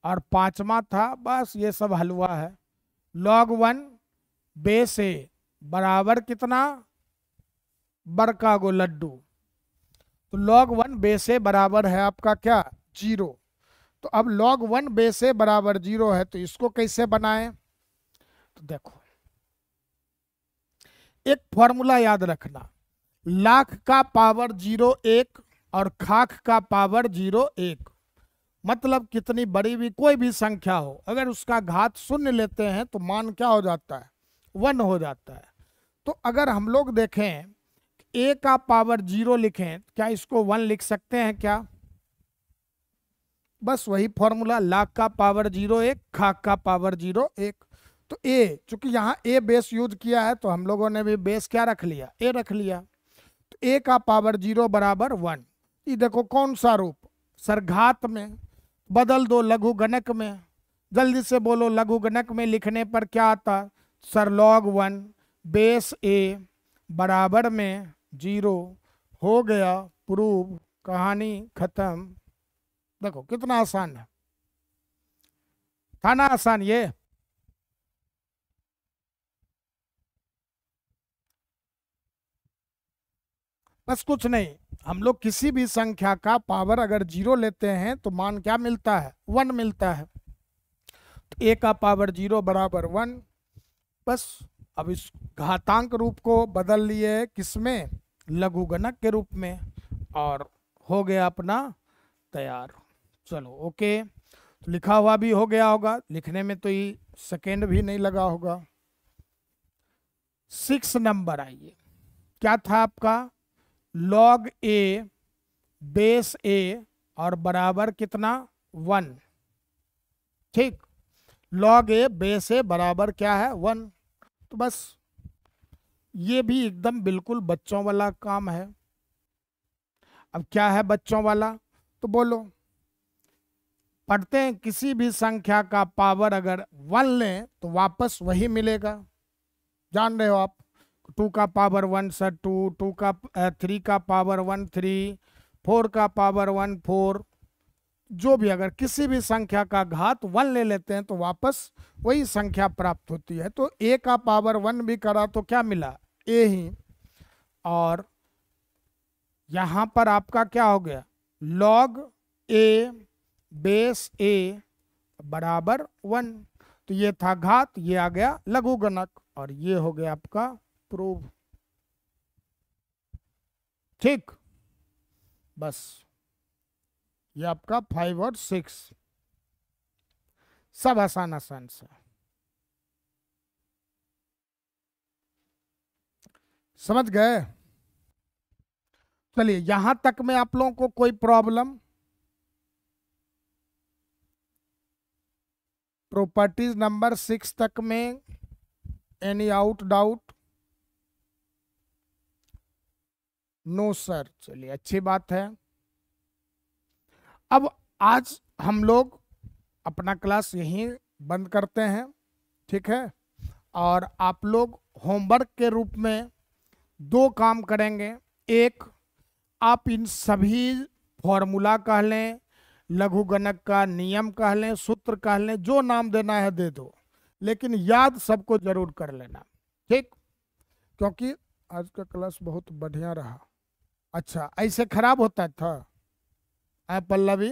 और 5वां था बस ये सब हलवा है। लॉग 1 बेस a बराबर कितना, बड़का गो लड्डू, तो लॉग 1 बेस a बराबर है आपका क्या, 0। तो अब log 1 बेस a बराबर 0 है, तो इसको कैसे बनाएं, तो देखो एक फॉर्मूला याद रखना, लाख का पावर 0 1 और खाख का पावर 0 1, मतलब कितनी बड़ी भी कोई भी संख्या हो, अगर उसका घात शून्य लेते हैं तो मान क्या हो जाता है, 1 हो जाता है। तो अगर हम लोग देखें a का पावर 0 लिखें, क्या इसको 1 लिख सकते हैं क्या? बस वही फॉर्मूला, लाख का पावर 0 1, खाक का पावर 0 1। तो a, चूंकि यहाँ a बेस यूज किया है तो हम लोगों ने भी बेस क्या रख लिया, a रख लिया। तो a का पावर 0 बराबर 1। ये देखो कौन सा रूप, सर घात में बदल दो लघु गणक में, जल्दी से बोलो लघु गणक में लिखने पर क्या आता, सर log 1 बेस a बराबर में 0, हो गया प्रूव, कहानी खत्म। देखो कितना आसान है, था ना आसान ये? बस कुछ नहीं, हम लोग किसी भी संख्या का पावर अगर 0 लेते हैं तो मान क्या मिलता है, 1 मिलता है। तो a का पावर 0 बराबर 1। बस अब इस घातांक रूप को बदल लिए किसमें, लघु गणक के रूप में, और हो गया अपना तैयार। चलो ओके, तो लिखा हुआ भी हो गया होगा, लिखने में तो ये सेकेंड भी नहीं लगा होगा। 6 नंबर आइए, क्या था आपका, log a बेस a और बराबर कितना, 1। ठीक, log a बेस a बराबर क्या है, 1। तो बस ये भी एकदम बिल्कुल बच्चों वाला काम है। अब क्या है बच्चों वाला, तो बोलो, पढ़ते हैं किसी भी संख्या का पावर अगर 1 लें तो वापस वही मिलेगा, जान रहे हो आप। 2 का पावर 1 सर 2, 2 का 3 का पावर 1 3, 4 का पावर 1 4, जो भी अगर किसी भी संख्या का घात 1 ले लेते हैं तो वापस वही संख्या प्राप्त होती है। तो a का पावर 1 भी करा तो क्या मिला, a ही, और यहां पर आपका क्या हो गया, log a बेस a बराबर 1। तो ये था घात, ये आ गया लघु गणक, और ये हो गया आपका प्रूव। ठीक, बस ये आपका 5 और 6 सब आसान आसान से समझ गए। चलिए यहां तक में आप लोगों को कोई प्रॉब्लम, प्रॉपर्टीज नंबर 6 तक में any out doubt, no sir, चलिए अच्छी बात है। अब आज हम लोग अपना क्लास यहीं बंद करते हैं, ठीक है, और आप लोग होमवर्क के रूप में 2 काम करेंगे। एक, आप इन सभी फॉर्मूला कह लें, लघु गणक का नियम कह लें, सूत्र कह लें, जो नाम देना है दे दो, लेकिन याद सबको जरूर कर लेना, ठीक, क्योंकि आज का क्लास बहुत बढ़िया रहा। अच्छा ऐसे खराब होता था पल्लवी,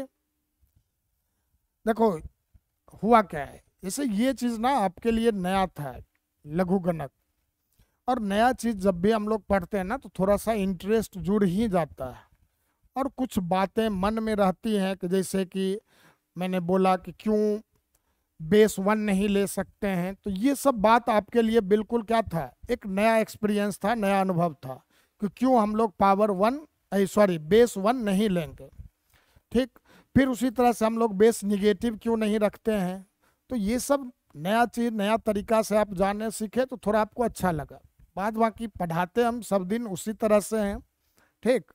देखो हुआ क्या है, जैसे ये चीज ना आपके लिए नया था लघु गणक, और नया चीज जब भी हम लोग पढ़ते हैं ना तो थोड़ा सा इंटरेस्ट जुड़ ही जाता है, और कुछ बातें मन में रहती हैं कि जैसे कि मैंने बोला कि क्यों बेस 1 नहीं ले सकते हैं, तो ये सब बात आपके लिए बिल्कुल क्या था, एक नया एक्सपीरियंस था, नया अनुभव था कि क्यों हम लोग पावर 1 बेस 1 नहीं लेंगे। ठीक, फिर उसी तरह से हम लोग बेस निगेटिव क्यों नहीं रखते हैं, तो ये सब नया चीज नया तरीका से आप जानने सीखे तो थोड़ा आपको अच्छा लगा। बाद बाकी पढ़ाते हम सब दिन उसी तरह से हैं, ठीक।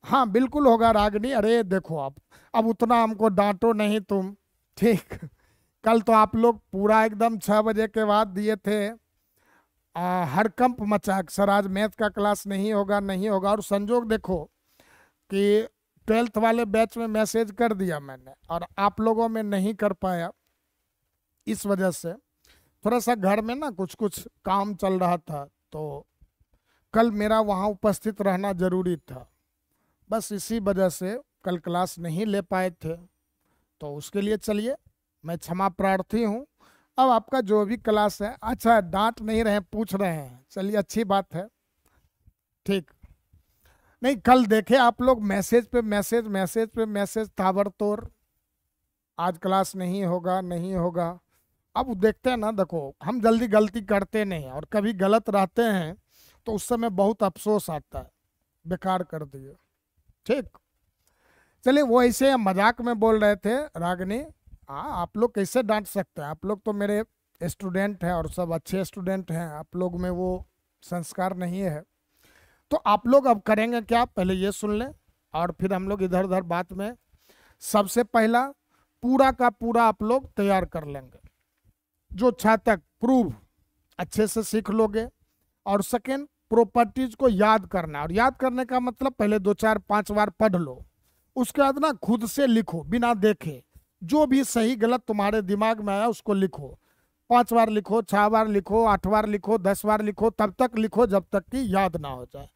हाँ बिल्कुल होगा रागनी, अरे देखो आप अब उतना हमको डांटो नहीं तुम, ठीक। कल तो आप लोग पूरा एकदम 6 बजे के बाद दिए थे, हड़कंप मचा सर आज मैथ का क्लास नहीं होगा नहीं होगा, और संजोग देखो कि 12th वाले बैच में मैसेज कर दिया मैंने और आप लोगों में नहीं कर पाया, इस वजह से थोड़ा सा घर में ना कुछ कुछ काम चल रहा था, तो कल मेरा वहाँ उपस्थित रहना जरूरी था, बस इसी वजह से कल क्लास नहीं ले पाए थे। तो उसके लिए चलिए मैं क्षमा प्रार्थी हूँ, अब आपका जो भी क्लास है, अच्छा डांट नहीं रहे, पूछ रहे हैं, चलिए अच्छी बात है, ठीक। नहीं, कल देखे आप लोग मैसेज पे मैसेज, मैसेज पे मैसेज, ताबड़तोड़, आज क्लास नहीं होगा, नहीं होगा। अब देखते हैं ना, देखो हम जल्दी गलती करते नहीं हैं, और कभी गलत रहते हैं तो उस समय बहुत अफसोस आता है, बेकार कर दिए, ठीक। चलिए, वो ऐसे मजाक में बोल रहे थे रागनी। हाँ, आप लोग कैसे डांट सकते हैं, आप लोग तो मेरे स्टूडेंट हैं और सब अच्छे स्टूडेंट हैं, आप लोग में वो संस्कार नहीं है। तो आप लोग अब करेंगे क्या, पहले ये सुन लें और फिर हम लोग इधर उधर बात में। सबसे पहला, पूरा का पूरा आप लोग तैयार कर लेंगे, जो तक प्रूव अच्छे से सीख लोगे। और सेकेंड, प्रॉपर्टीज को याद करना, और याद करने का मतलब पहले 2 4 5 बार पढ़ लो, उसके बाद ना खुद से लिखो बिना देखे, जो भी सही गलत तुम्हारे दिमाग में आया उसको लिखो। 5 बार लिखो, 6 बार लिखो, 8 बार लिखो, 10 बार लिखो, तब तक लिखो जब तक कि याद ना हो जाए,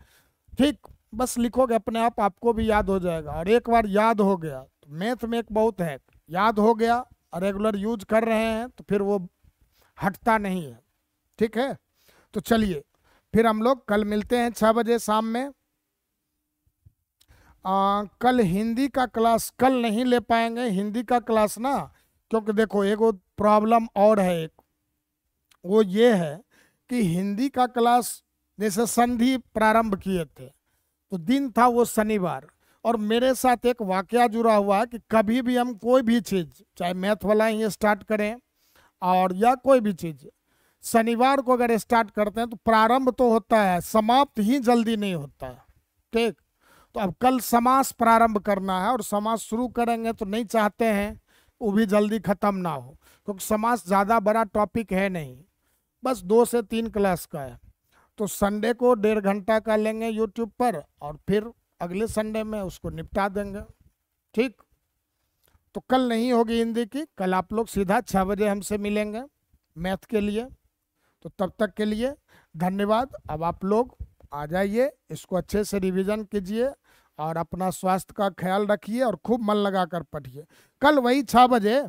ठीक। बस लिखोगे अपने आप, आपको भी याद हो जाएगा। और एक बार याद हो गया तो मैथ में एक बहुत है, याद हो गया और रेगुलर यूज कर रहे हैं तो फिर वो हटता नहीं है, ठीक है। तो चलिए, फिर हम लोग कल मिलते हैं 6 बजे शाम में। कल हिंदी का क्लास कल नहीं ले पाएंगे, हिंदी का क्लास ना, क्योंकि देखो एक वो प्रॉब्लम और है, एक वो ये है कि हिंदी का क्लास जैसे संधि प्रारंभ किए थे तो दिन था वो शनिवार, और मेरे साथ एक वाकया जुड़ा हुआ है कि कभी भी हम कोई भी चीज़, चाहे मैथ वाला ही स्टार्ट करें और या कोई भी चीज़, शनिवार को अगर स्टार्ट करते हैं तो प्रारंभ तो होता है, समाप्त ही जल्दी नहीं होता है, ठीक। तो अब कल समास प्रारंभ करना है, और समास शुरू करेंगे तो नहीं चाहते हैं वो भी जल्दी खत्म ना हो, क्योंकि समास ज़्यादा बड़ा टॉपिक है नहीं, बस 2 से 3 क्लास का है। तो संडे को 1.5 घंटा का लेंगे यूट्यूब पर, और फिर अगले संडे में उसको निपटा देंगे, ठीक। तो कल नहीं होगी हिंदी की, कल आप लोग सीधा 6 बजे हमसे मिलेंगे मैथ के लिए। तो तब तक के लिए धन्यवाद। अब आप लोग आ जाइए, इसको अच्छे से रिवीजन कीजिए और अपना स्वास्थ्य का ख्याल रखिए और खूब मन लगा कर पढ़िए। कल वही 6 बजे,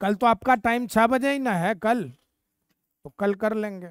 कल तो आपका टाइम 6 बजे ही ना है कल, तो कल कर लेंगे।